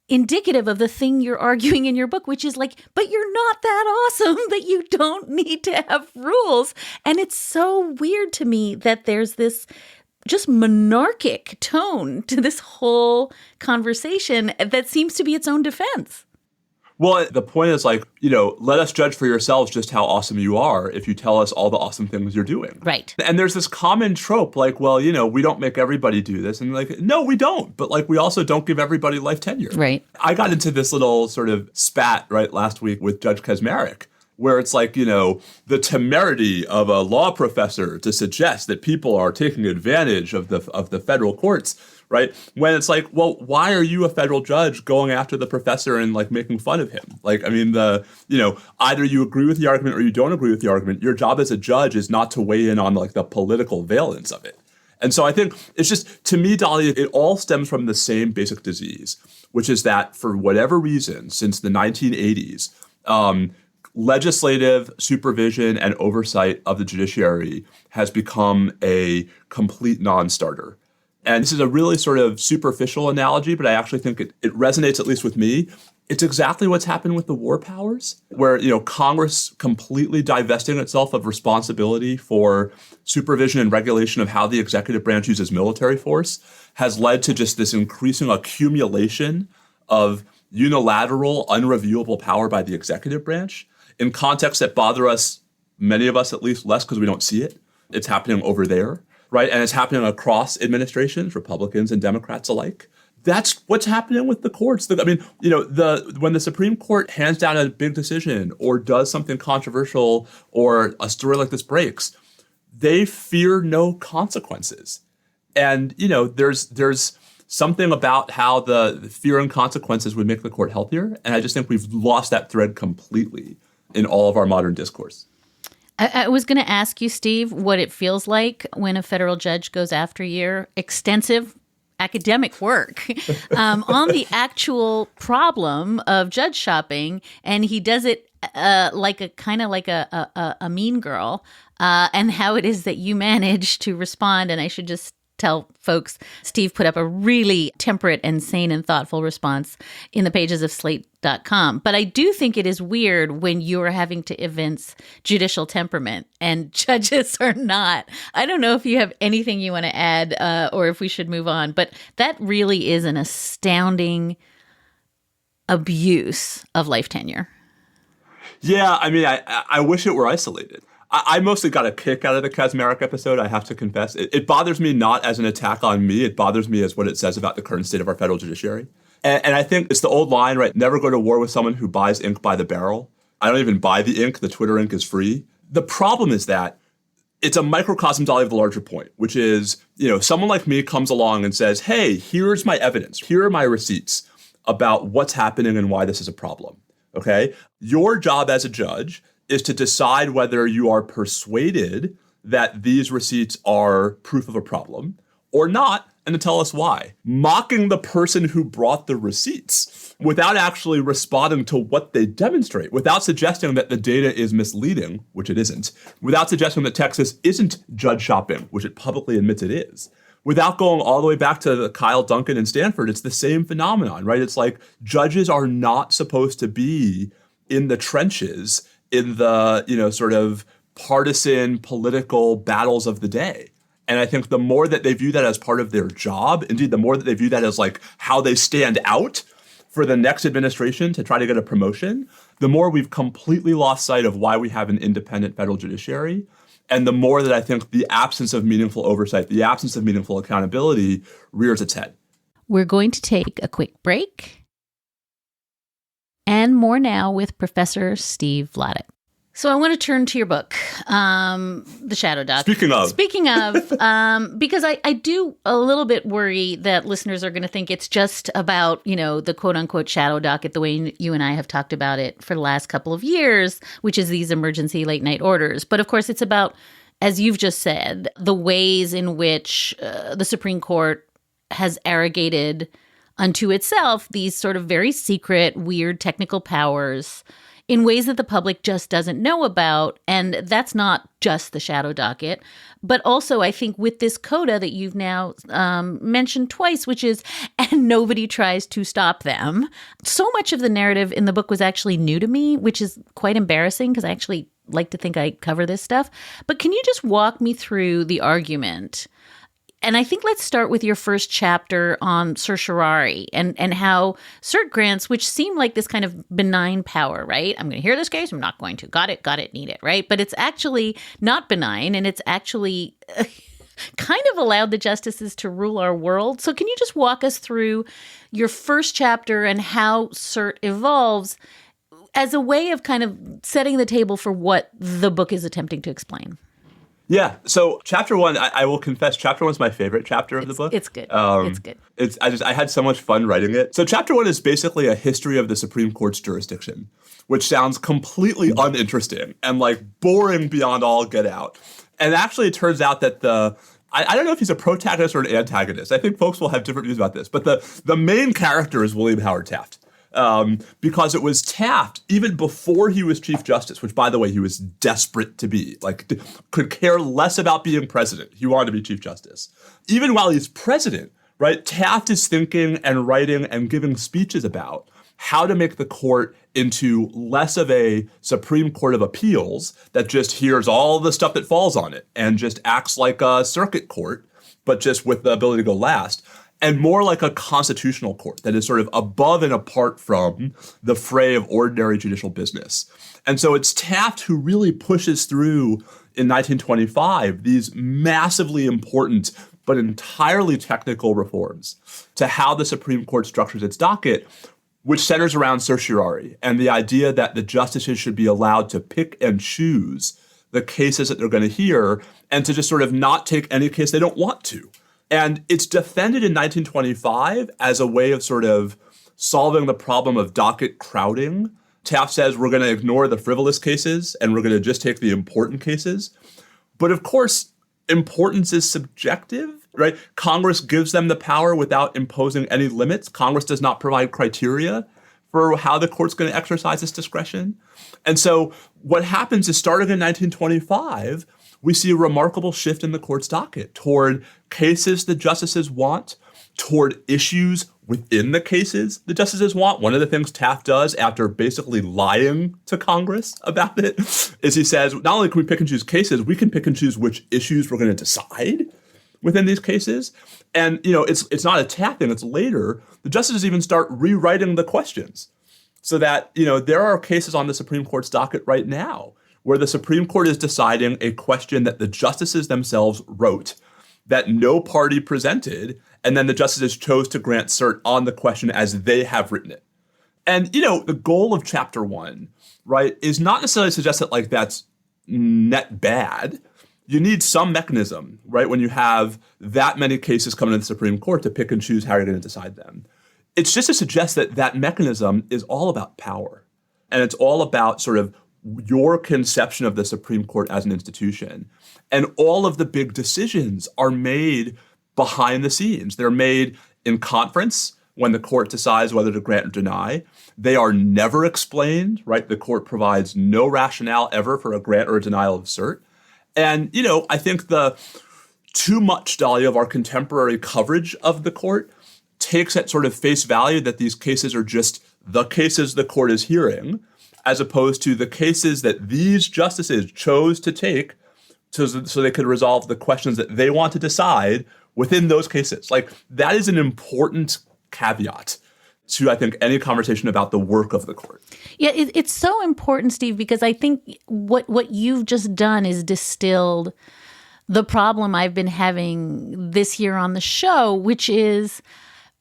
indicative of the thing you're arguing in your book, which is like, but you're not that awesome that you don't need to have rules. And it's so weird to me that there's this just monarchic tone to this whole conversation that seems to be its own defense. Well, the point is like, let us judge for yourselves just how awesome you are if you tell us all the awesome things you're doing. Right. And there's this common trope like, well, we don't make everybody do this. And like, no, we don't. But like, we also don't give everybody life tenure. Right. I got into this little sort of spat, right, last week with Judge Kaczmarek, where it's like, the temerity of a law professor to suggest that people are taking advantage of the federal courts, right? When it's like, well, why are you a federal judge going after the professor and like making fun of him? Like, I mean, either you agree with the argument or you don't agree with the argument. Your job as a judge is not to weigh in on like the political valence of it. And so I think it's just, to me, Dahlia, it all stems from the same basic disease, which is that for whatever reason, since the 1980s, legislative supervision and oversight of the judiciary has become a complete non-starter. And this is a really sort of superficial analogy, but I actually think it resonates, at least with me. It's exactly what's happened with the war powers, where, Congress completely divesting itself of responsibility for supervision and regulation of how the executive branch uses military force has led to just this increasing accumulation of unilateral, unreviewable power by the executive branch in contexts that bother us, many of us at least, less because we don't see it. It's happening over there. Right. And it's happening across administrations, Republicans and Democrats alike. That's what's happening with the courts. I mean, when the Supreme Court hands down a big decision or does something controversial or a story like this breaks, they fear no consequences. And, there's something about how the fear and consequences would make the court healthier. And I just think we've lost that thread completely in all of our modern discourse. I was going to ask you, Steve, what it feels like when a federal judge goes after your extensive academic work on the actual problem of judge shopping, and he does it like a mean girl, and how it is that you manage to respond. And I should just tell folks, Steve put up a really temperate and sane and thoughtful response in the pages of Slate.com. But I do think it is weird when you're having to evince judicial temperament and judges are not. I don't know if you have anything you want to add or if we should move on, but that really is an astounding abuse of life tenure. Yeah, I mean, I wish it were isolated. I mostly got a kick out of the Kaczmarek episode, I have to confess. It bothers me not as an attack on me. It bothers me as what it says about the current state of our federal judiciary. And I think it's the old line, right? Never go to war with someone who buys ink by the barrel. I don't even buy the ink. The Twitter ink is free. The problem is that it's a microcosm of the larger point, which is, someone like me comes along and says, hey, here's my evidence. Here are my receipts about what's happening and why this is a problem. Okay? Your job as a judge is to decide whether you are persuaded that these receipts are proof of a problem or not, and to tell us why. Mocking the person who brought the receipts without actually responding to what they demonstrate, without suggesting that the data is misleading, which it isn't, without suggesting that Texas isn't judge shopping, which it publicly admits it is, without going all the way back to Kyle Duncan in Stanford. It's the same phenomenon, right? It's like judges are not supposed to be in the trenches, in the, sort of partisan political battles of the day. And I think the more that they view that as part of their job, indeed, the more that they view that as like how they stand out for the next administration to try to get a promotion, the more we've completely lost sight of why we have an independent federal judiciary. And the more that I think the absence of meaningful oversight, the absence of meaningful accountability rears its head. We're going to take a quick break. And more now with Professor Steve Vladeck. So I want to turn to your book, The Shadow Docket. Speaking of, because I do a little bit worry that listeners are going to think it's just about, the quote unquote shadow docket, the way you and I have talked about it for the last couple of years, which is these emergency late night orders. But of course, it's about, as you've just said, the ways in which the Supreme Court has arrogated unto itself these sort of very secret, weird technical powers in ways that the public just doesn't know about. And that's not just the shadow docket, but also I think with this coda that you've now mentioned twice, which is, and nobody tries to stop them. So much of the narrative in the book was actually new to me, which is quite embarrassing because I actually like to think I cover this stuff. But can you just walk me through the argument? And I think let's start with your first chapter on certiorari and how cert grants, which seem like this kind of benign power, right? I'm going to hear this case. I'm not going to. Got it, need it, right? But it's actually not benign, and it's actually kind of allowed the justices to rule our world. So can you just walk us through your first chapter and how cert evolves as a way of kind of setting the table for what the book is attempting to explain? Yeah. So chapter one, I will confess, chapter one is my favorite chapter of the book. It's good. It's good. I had so much fun writing it. So chapter one is basically a history of the Supreme Court's jurisdiction, which sounds completely uninteresting and like boring beyond all get out. And actually it turns out that I don't know if he's a protagonist or an antagonist. I think folks will have different views about this, but the main character is William Howard Taft. Because it was Taft, even before he was Chief Justice, which, by the way, he was desperate to be, could care less about being president. He wanted to be Chief Justice. Even while he's president, right, Taft is thinking and writing and giving speeches about how to make the court into less of a Supreme Court of Appeals that just hears all the stuff that falls on it and just acts like a circuit court, but just with the ability to go last, and more like a constitutional court that is sort of above and apart from the fray of ordinary judicial business. And so it's Taft who really pushes through in 1925 these massively important but entirely technical reforms to how the Supreme Court structures its docket, which centers around certiorari and the idea that the justices should be allowed to pick and choose the cases that they're going to hear and to just sort of not take any case they don't want to. And it's defended in 1925 as a way of sort of solving the problem of docket crowding. Taft says we're going to ignore the frivolous cases and we're going to just take the important cases. But of course, importance is subjective, right? Congress gives them the power without imposing any limits. Congress does not provide criteria for how the court's going to exercise its discretion. And so what happens is starting in 1925, we see a remarkable shift in the court's docket toward cases the justices want, toward issues within the cases the justices want. One of the things Taft does after basically lying to Congress about it is he says, not only can we pick and choose cases, we can pick and choose which issues we're going to decide within these cases. And, it's not a Taft thing, it's later. The justices even start rewriting the questions so that, there are cases on the Supreme Court's docket right now where the Supreme Court is deciding a question that the justices themselves wrote, that no party presented, and then the justices chose to grant cert on the question as they have written it. And, the goal of chapter one, right, is not necessarily to suggest that that's net bad. you need some mechanism, right, when you have that many cases coming to the Supreme Court to pick and choose how you're going to decide them. It's just to suggest that that mechanism is all about power. And it's all about sort of your conception of the Supreme Court as an institution. And all of the big decisions are made behind the scenes. They're made in conference when the court decides whether to grant or deny. They are never explained, right? The court provides no rationale ever for a grant or a denial of cert. And, I think the too much, Dahlia, of our contemporary coverage of the court takes at sort of face value that these cases are just the cases the court is hearing, as opposed to the cases that these justices chose to take so they could resolve the questions that they want to decide within those cases. Like, that is an important caveat to, I think, any conversation about the work of the court. Yeah, it's so important, Steve, because I think what you've just done is distilled the problem I've been having this year on the show, which is,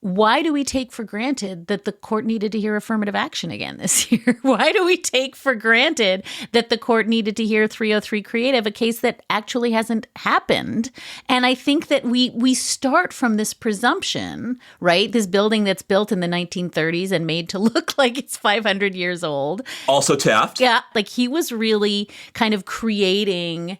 why do we take for granted that the court needed to hear affirmative action again this year? Why do we take for granted that the court needed to hear 303 creative, a case that actually hasn't happened? And I think that we start from this presumption, right? This building that's built in the 1930s and made to look like it's 500 years old. Also Taft. Yeah, like he was really kind of creating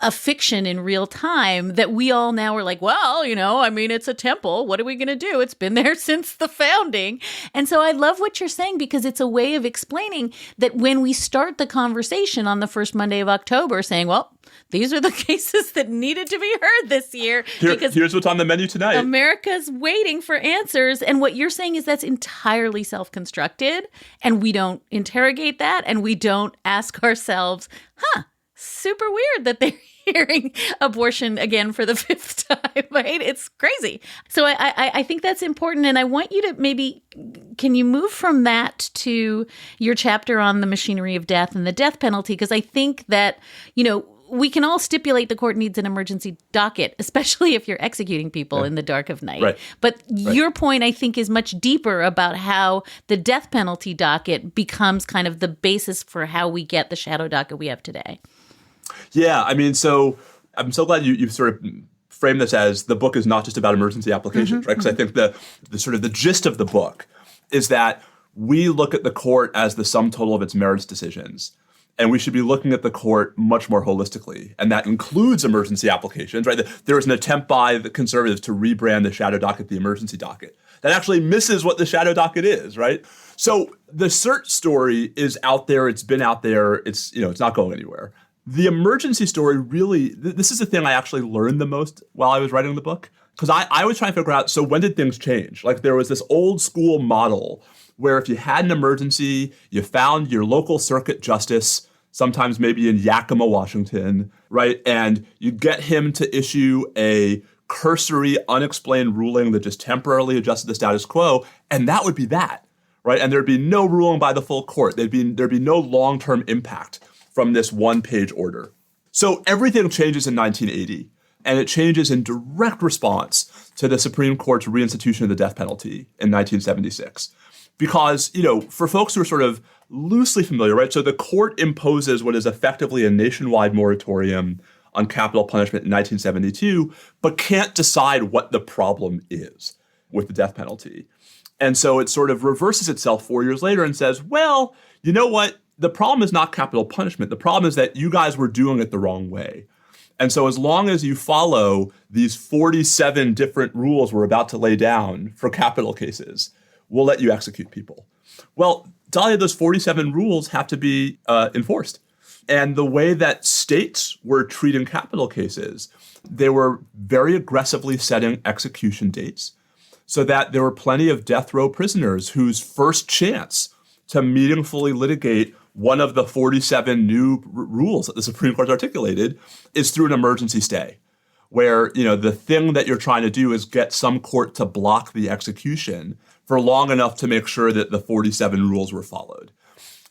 a fiction in real time that we all now are like, well, it's a temple. What are we going to do? It's been there since the founding. And so I love what you're saying, because it's a way of explaining that when we start the conversation on the first Monday of October saying, well, these are the cases that needed to be heard this year. Because here's what's on the menu tonight. America's waiting for answers. And what you're saying is that's entirely self-constructed. And we don't interrogate that. And we don't ask ourselves, super weird that they're hearing abortion again for the fifth time, right? It's crazy. So I think that's important. And I want you to can you move from that to your chapter on the machinery of death and the death penalty? Because I think that, we can all stipulate the court needs an emergency docket, especially if you're executing people in the dark of night. Right. But your point, I think, is much deeper about how the death penalty docket becomes kind of the basis for how we get the shadow docket we have today. Yeah, so I'm so glad you've sort of framed this as the book is not just about emergency applications, right? Because I think the sort of the gist of the book is that we look at the court as the sum total of its merits decisions. And we should be looking at the court much more holistically. And that includes emergency applications, right? There was an attempt by the conservatives to rebrand the shadow docket the emergency docket. That actually misses what the shadow docket is, right? So the cert story is out there. It's been out there. It's not going anywhere. The emergency story really, this is the thing I actually learned the most while I was writing the book. Because I was trying to figure out, so when did things change? Like, there was this old school model where if you had an emergency, you found your local circuit justice, sometimes maybe in Yakima, Washington, right? And you get him to issue a cursory, unexplained ruling that just temporarily adjusted the status quo, and that would be that, right? And there'd be no ruling by the full court. There'd be no long-term impact from this one-page order. So everything changes in 1980, and it changes in direct response to the Supreme Court's reinstitution of the death penalty in 1976. Because, for folks who are sort of loosely familiar, right? So the court imposes what is effectively a nationwide moratorium on capital punishment in 1972, but can't decide what the problem is with the death penalty. And so it sort of reverses itself 4 years later and says, well, you know what? The problem is not capital punishment. The problem is that you guys were doing it the wrong way. And so as long as you follow these 47 different rules we're about to lay down for capital cases, we'll let you execute people. Well, Dahlia, those 47 rules have to be enforced. And the way that states were treating capital cases, they were very aggressively setting execution dates so that there were plenty of death row prisoners whose first chance to meaningfully litigate one of the 47 new rules that the Supreme Court articulated is through an emergency stay, where, the thing that you're trying to do is get some court to block the execution for long enough to make sure that the 47 rules were followed.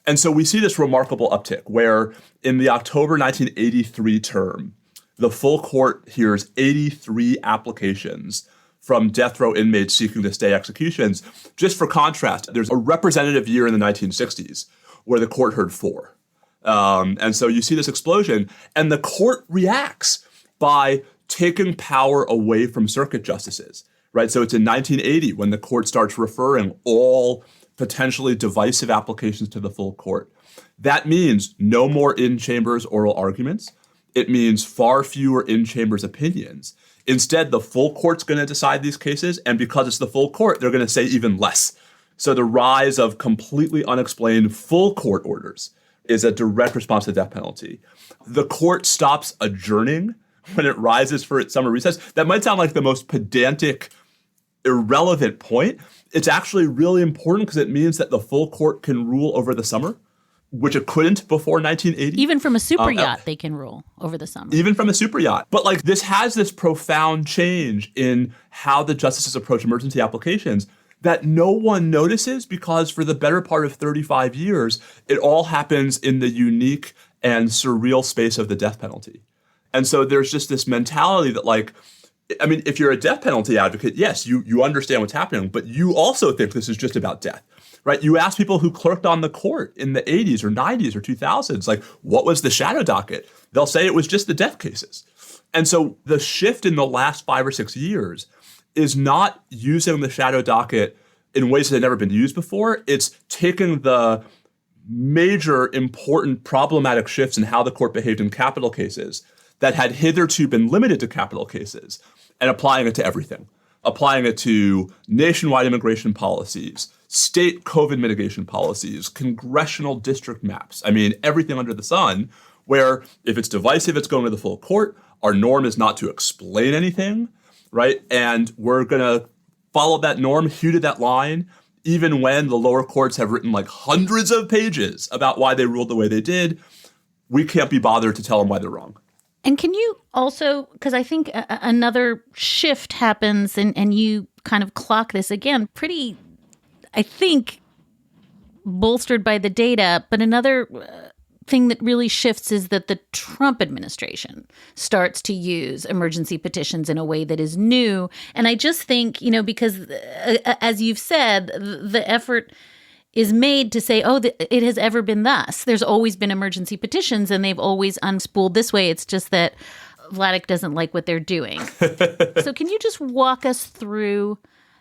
And so we see this remarkable uptick where in the October 1983 term, the full court hears 83 applications from death row inmates seeking to stay executions. Just for contrast, there's a representative year in the 1960s where the court heard 4. And so you see this explosion, and the court reacts by taking power away from circuit justices, right? So it's in 1980 when the court starts referring all potentially divisive applications to the full court. That means no more in-chambers oral arguments. It means far fewer in-chambers opinions. Instead, the full court's going to decide these cases, and because it's the full court, they're going to say even less. So the rise of completely unexplained full court orders is a direct response to the death penalty. The court stops adjourning when it rises for its summer recess. That might sound like the most pedantic, irrelevant point. It's actually really important because it means that the full court can rule over the summer, which it couldn't before 1980. Even from a super yacht, they can rule over the summer. Even from a super yacht. But like this has this profound change in how the justices approach emergency applications that no one notices because for the better part of 35 years, it all happens in the unique and surreal space of the death penalty. And so there's just this mentality that like, I mean, if you're a death penalty advocate, yes, you understand what's happening, but you also think this is just about death, right? You ask people who clerked on the court in the 80s or 90s or 2000s, like, what was the shadow docket? They'll say it was just the death cases. And so the shift in the last 5 or 6 years is not using the shadow docket in ways that had never been used before. It's taking the major, important, problematic shifts in how the court behaved in capital cases that had hitherto been limited to capital cases and applying it to everything. Applying it to nationwide immigration policies, state COVID mitigation policies, congressional district maps. I mean, everything under the sun, where if it's divisive, it's going to the full court. Our norm is not to explain anything, right? And we're going to follow that norm, hew to that line, even when the lower courts have written like hundreds of pages about why they ruled the way they did. We can't be bothered to tell them why they're wrong. And can you also, because I think another shift happens, and you kind of clock this again, pretty, I think, bolstered by the data, but another thing that really shifts is that the Trump administration starts to use emergency petitions in a way that is new. And I just think, you know, because as you've said, the effort is made to say, oh, it has ever been thus. There's always been emergency petitions and they've always unspooled this way. It's just that Vladeck doesn't like what they're doing. So can you just walk us through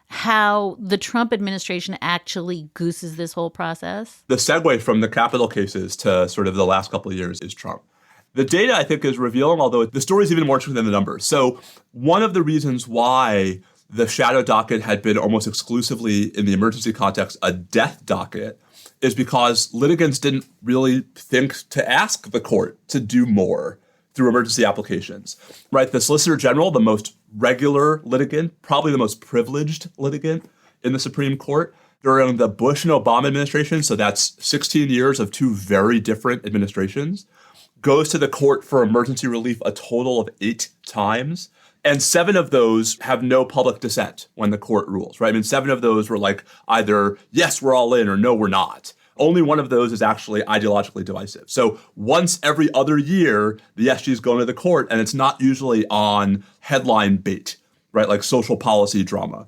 how the Trump administration actually gooses this whole process? The segue from the capital cases to sort of the last couple of years is Trump. The data, I think, is revealing, although the story is even more true than the numbers. So one of the reasons why the shadow docket had been almost exclusively in the emergency context a death docket is because litigants didn't really think to ask the court to do more through emergency applications, right? The Solicitor General, the most regular litigant, probably the most privileged litigant in the Supreme Court during the Bush and Obama administration, so that's 16 years of two very different administrations, goes to the court for emergency relief a total of 8 times. And 7 of those have no public dissent when the court rules, right? I mean, 7 of those were like either, yes, we're all in, or no, we're not. Only one of those is actually ideologically divisive. So once every other year, the SG is going to the court, and it's not usually on headline bait, right? Like social policy drama.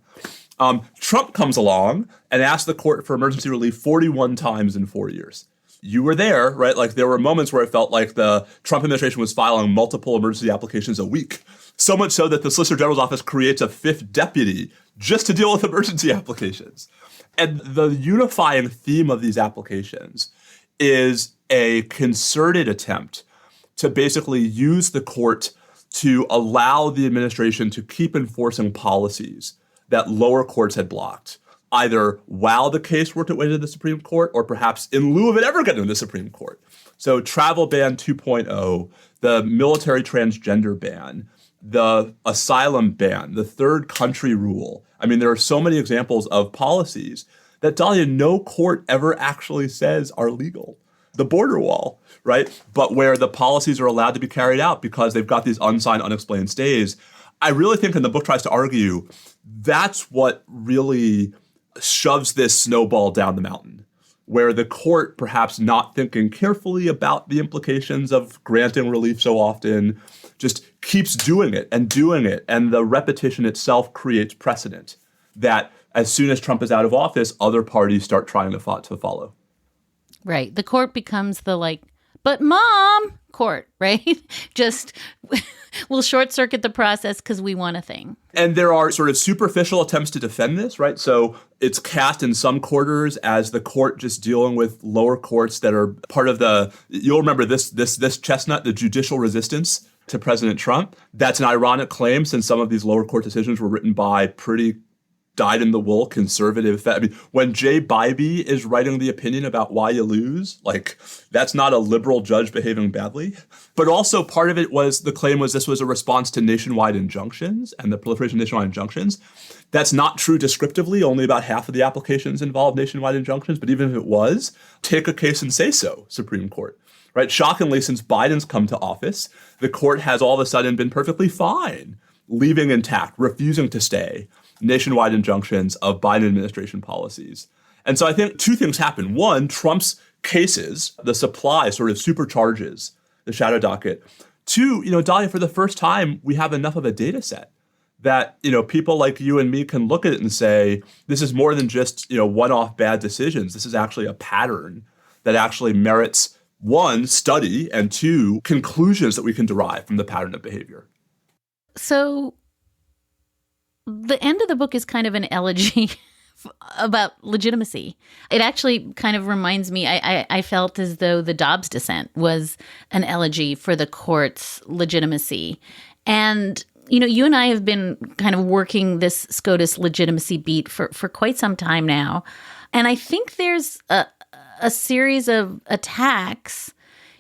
Trump comes along and asks the court for emergency relief 41 times in 4 years. You were there, right? Like there were moments where it felt like the Trump administration was filing multiple emergency applications a week. So much so that the Solicitor General's office creates a 5th deputy just to deal with emergency applications. And the unifying theme of these applications is a concerted attempt to basically use the court to allow the administration to keep enforcing policies that lower courts had blocked, either while the case worked its way to the Supreme Court or perhaps in lieu of it ever getting to the Supreme Court. So travel ban 2.0, the military transgender ban, the asylum ban, the third country rule. I mean, there are so many examples of policies that, Dahlia, no court ever actually says are legal. The border wall, right? But where the policies are allowed to be carried out because they've got these unsigned, unexplained stays. I really think, and the book tries to argue, that's what really shoves this snowball down the mountain, where the court, perhaps not thinking carefully about the implications of granting relief so often, just keeps doing it. And the repetition itself creates precedent that as soon as Trump is out of office, other parties start trying to follow. Right. The court becomes the but mom, court, right? Just we'll short circuit the process because we want a thing. And there are sort of superficial attempts to defend this, right? So it's cast in some quarters as the court just dealing with lower courts that are part of you'll remember this chestnut, the judicial resistance to President Trump. That's an ironic claim since some of these lower court decisions were written by pretty dyed-in-the-wool conservative. I mean, when Jay Bybee is writing the opinion about why you lose, that's not a liberal judge behaving badly. But also part of it was, the claim was this was a response to nationwide injunctions and the proliferation of nationwide injunctions. That's not true descriptively. Only about half of the applications involve nationwide injunctions. But even if it was, take a case and say so, Supreme Court. Right? Shockingly, since Biden's come to office, the court has all of a sudden been perfectly fine, leaving intact, refusing to stay nationwide injunctions of Biden administration policies. And so I think two things happen. One, Trump's cases, the supply sort of supercharges the shadow docket. Two, Dahlia, for the first time, we have enough of a data set that, people like you and me can look at it and say, this is more than just, one-off bad decisions. This is actually a pattern that actually merits, one, study, and two, conclusions that we can derive from the pattern of behavior. So the end of the book is kind of an elegy about legitimacy. It actually kind of reminds me, I felt as though the Dobbs dissent was an elegy for the court's legitimacy. And, you and I have been kind of working this SCOTUS legitimacy beat for quite some time now. And I think there's a series of attacks,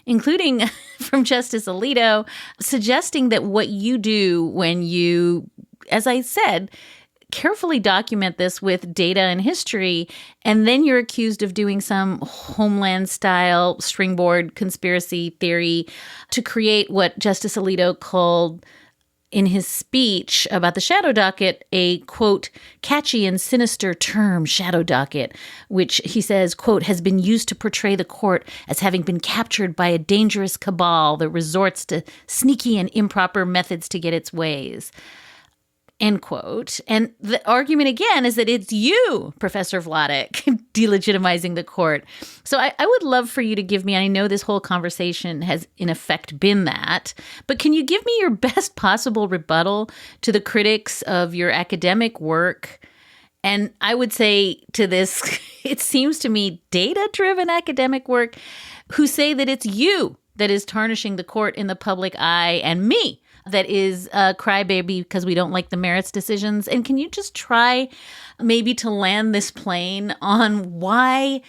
including from Justice Alito, suggesting that what you do when you, as I said, carefully document this with data and history, and then you're accused of doing some Homeland-style springboard conspiracy theory to create what Justice Alito called, in his speech about the Shadow Docket, a, quote, catchy and sinister term, Shadow Docket, which he says, quote, has been used to portray the court as having been captured by a dangerous cabal that resorts to sneaky and improper methods to get its ways. End quote. And the argument again is that it's you, Professor Vladeck, delegitimizing the court. So I would love for you to give me, I know this whole conversation has in effect been that, but can you give me your best possible rebuttal to the critics of your academic work? And I would say to this, it seems to me data-driven academic work, who say that it's you that is tarnishing the court in the public eye and me that is a crybaby because we don't like the merits decisions. And can you just try maybe to land this plane on why,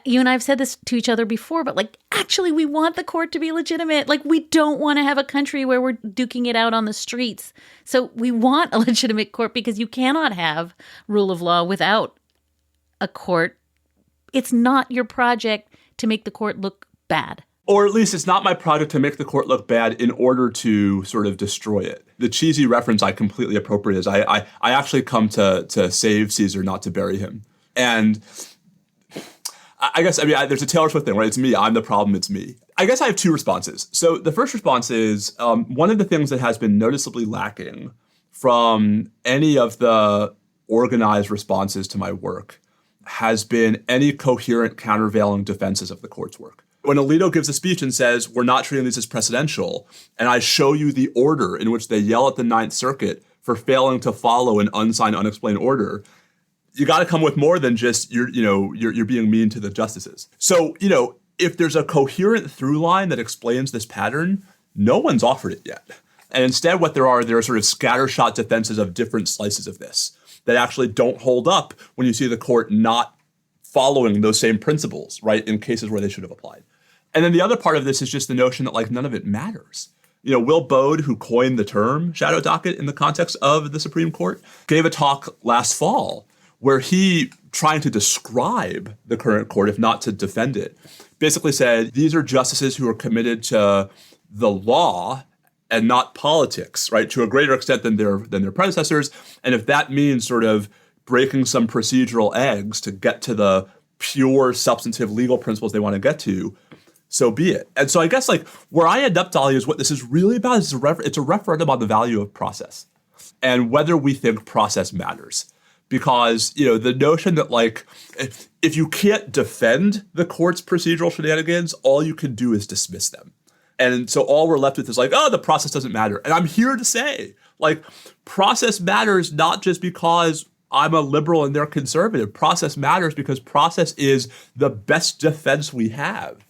you and I have said this to each other before, but actually we want the court to be legitimate. We don't want to have a country where we're duking it out on the streets. So we want a legitimate court because you cannot have rule of law without a court. It's not your project to make the court look bad. Or at least it's not my project to make the court look bad in order to sort of destroy it. The cheesy reference I completely appropriate is I actually come to save Caesar, not to bury him. And I guess, there's a Taylor Swift thing, right? It's me. I'm the problem. It's me. I guess I have two responses. So the first response is one of the things that has been noticeably lacking from any of the organized responses to my work has been any coherent countervailing defenses of the court's work. When Alito gives a speech and says, we're not treating these as precedential, and I show you the order in which they yell at the Ninth Circuit for failing to follow an unsigned, unexplained order, you got to come with more than just you're being mean to the justices. So, if there's a coherent through line that explains this pattern, no one's offered it yet. And instead, what there are sort of scattershot defenses of different slices of this that actually don't hold up when you see the court not following those same principles, right, in cases where they should have applied. And then the other part of this is just the notion that none of it matters. Will Bode, who coined the term shadow docket in the context of the Supreme Court, gave a talk last fall where he, trying to describe the current court, if not to defend it, basically said, these are justices who are committed to the law and not politics, right, to a greater extent than their predecessors. And if that means sort of breaking some procedural eggs to get to the pure substantive legal principles they want to get to, so be it. And so I guess where I end up, Dahlia, is what this is really about. It's a referendum on the value of process and whether we think process matters. because, you know, the notion that like, if you can't defend the court's procedural shenanigans, all you can do is dismiss them. And so all we're left with is like, oh, the process doesn't matter. And I'm here to say, like, process matters not just because I'm a liberal and they're conservative. Process matters because process is the best defense we have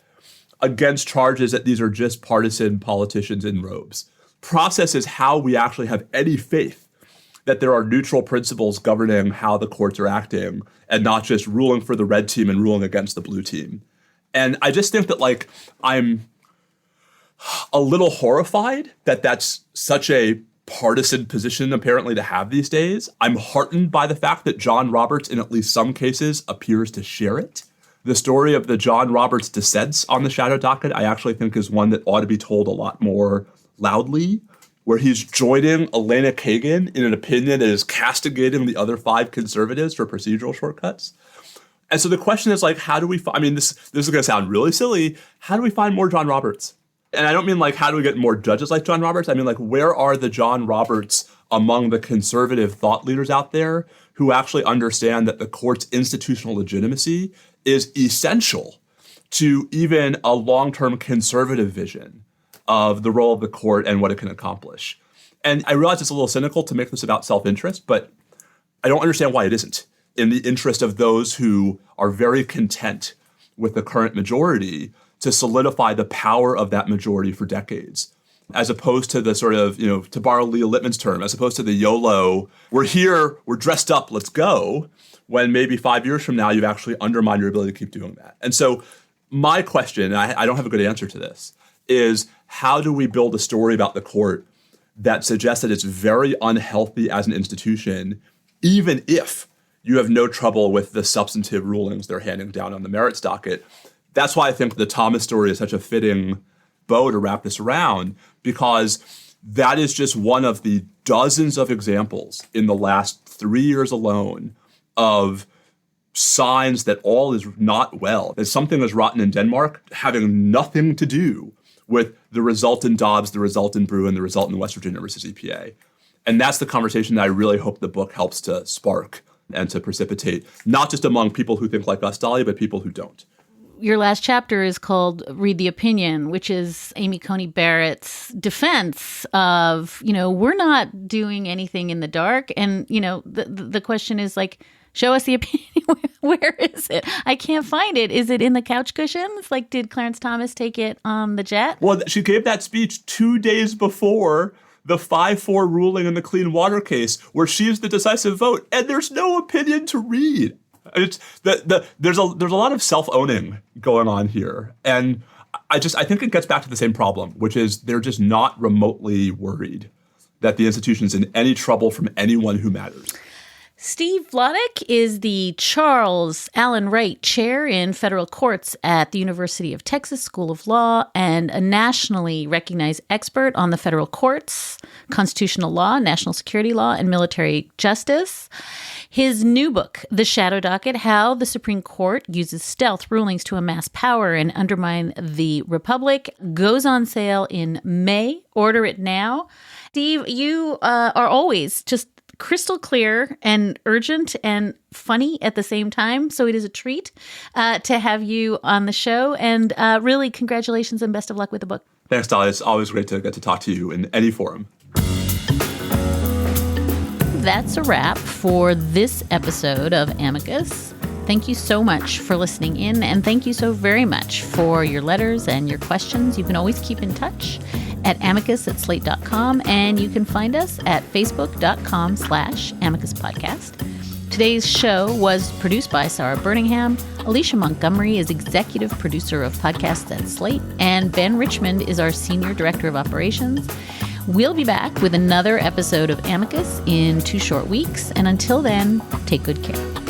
against charges that these are just partisan politicians in robes. Process is how we actually have any faith that there are neutral principles governing how the courts are acting and not just ruling for the red team and ruling against the blue team. And I just think that, like, I'm a little horrified that that's such a partisan position apparently to have these days. I'm heartened by the fact that John Roberts, in at least some cases, appears to share it. The story of the John Roberts dissents on the Shadow Docket, I actually think is one that ought to be told a lot more loudly, where he's joining Elena Kagan in an opinion that is castigating the other 5 conservatives for procedural shortcuts. And so the question is, like, how do we I mean, this is going to sound really silly. How do we find more John Roberts? And I don't mean, like, how do we get more judges like John Roberts? I mean, like, where are the John Roberts among the conservative thought leaders out there who actually understand that the court's institutional legitimacy is essential to even a long-term conservative vision of the role of the court and what it can accomplish? And I realize it's a little cynical to make this about self-interest, but I don't understand why it isn't in the interest of those who are very content with the current majority to solidify the power of that majority for decades, as opposed to the sort of, you know, to borrow Leah Littman's term, as opposed to the YOLO, we're here, we're dressed up, let's go, when maybe 5 years from now, you've actually undermined your ability to keep doing that. And so my question, and I don't have a good answer to this, is how do we build a story about the court that suggests that it's very unhealthy as an institution, even if you have no trouble with the substantive rulings they're handing down on the merits docket? That's why I think the Thomas story is such a fitting bow to wrap this around, because that is just one of the dozens of examples in the last 3 years alone of signs that all is not well, that something is rotten in Denmark, having nothing to do with the result in Dobbs, the result in Brew, and the result in West Virginia versus EPA. And that's the conversation that I really hope the book helps to spark and to precipitate, not just among people who think like us, Dahlia, but people who don't. Your last chapter is called Read the Opinion, which is Amy Coney Barrett's defense of, you know, we're not doing anything in the dark. And, you know, the question is, like, show us the opinion. Where is it? I can't find it. Is it in the couch cushions? Like, did Clarence Thomas take it on the jet? Well, she gave that speech 2 days before the 5-4 ruling in the Clean Water case, where she is the decisive vote, and there's no opinion to read. It's there's a lot of self-owning going on here, and I think it gets back to the same problem, which is they're just not remotely worried that the institution's in any trouble from anyone who matters. Steve Vladeck is the Charles Allen Wright Chair in Federal Courts at the University of Texas School of Law and a nationally recognized expert on the federal courts, constitutional law, national security law, and military justice. His new book, The Shadow Docket, How the Supreme Court Uses Stealth Rulings to Amass Power and Undermine the Republic, goes on sale in May. Order it now. Steve, you are always just crystal clear and urgent and funny at the same time. So it is a treat to have you on the show. And really, congratulations and best of luck with the book. Thanks, Dahlia. It's always great to get to talk to you in any forum. That's a wrap for this episode of Amicus. Thank you so much for listening in, and thank you so very much for your letters and your questions. You can always keep in touch at amicus@slate.com, and you can find us at facebook.com/Amicus Podcast. Today's show was produced by Sarah Birmingham. Alicia Montgomery is executive producer of podcasts at Slate, and Ben Richmond is our senior director of operations. We'll be back with another episode of Amicus in 2 short weeks, and until then, take good care.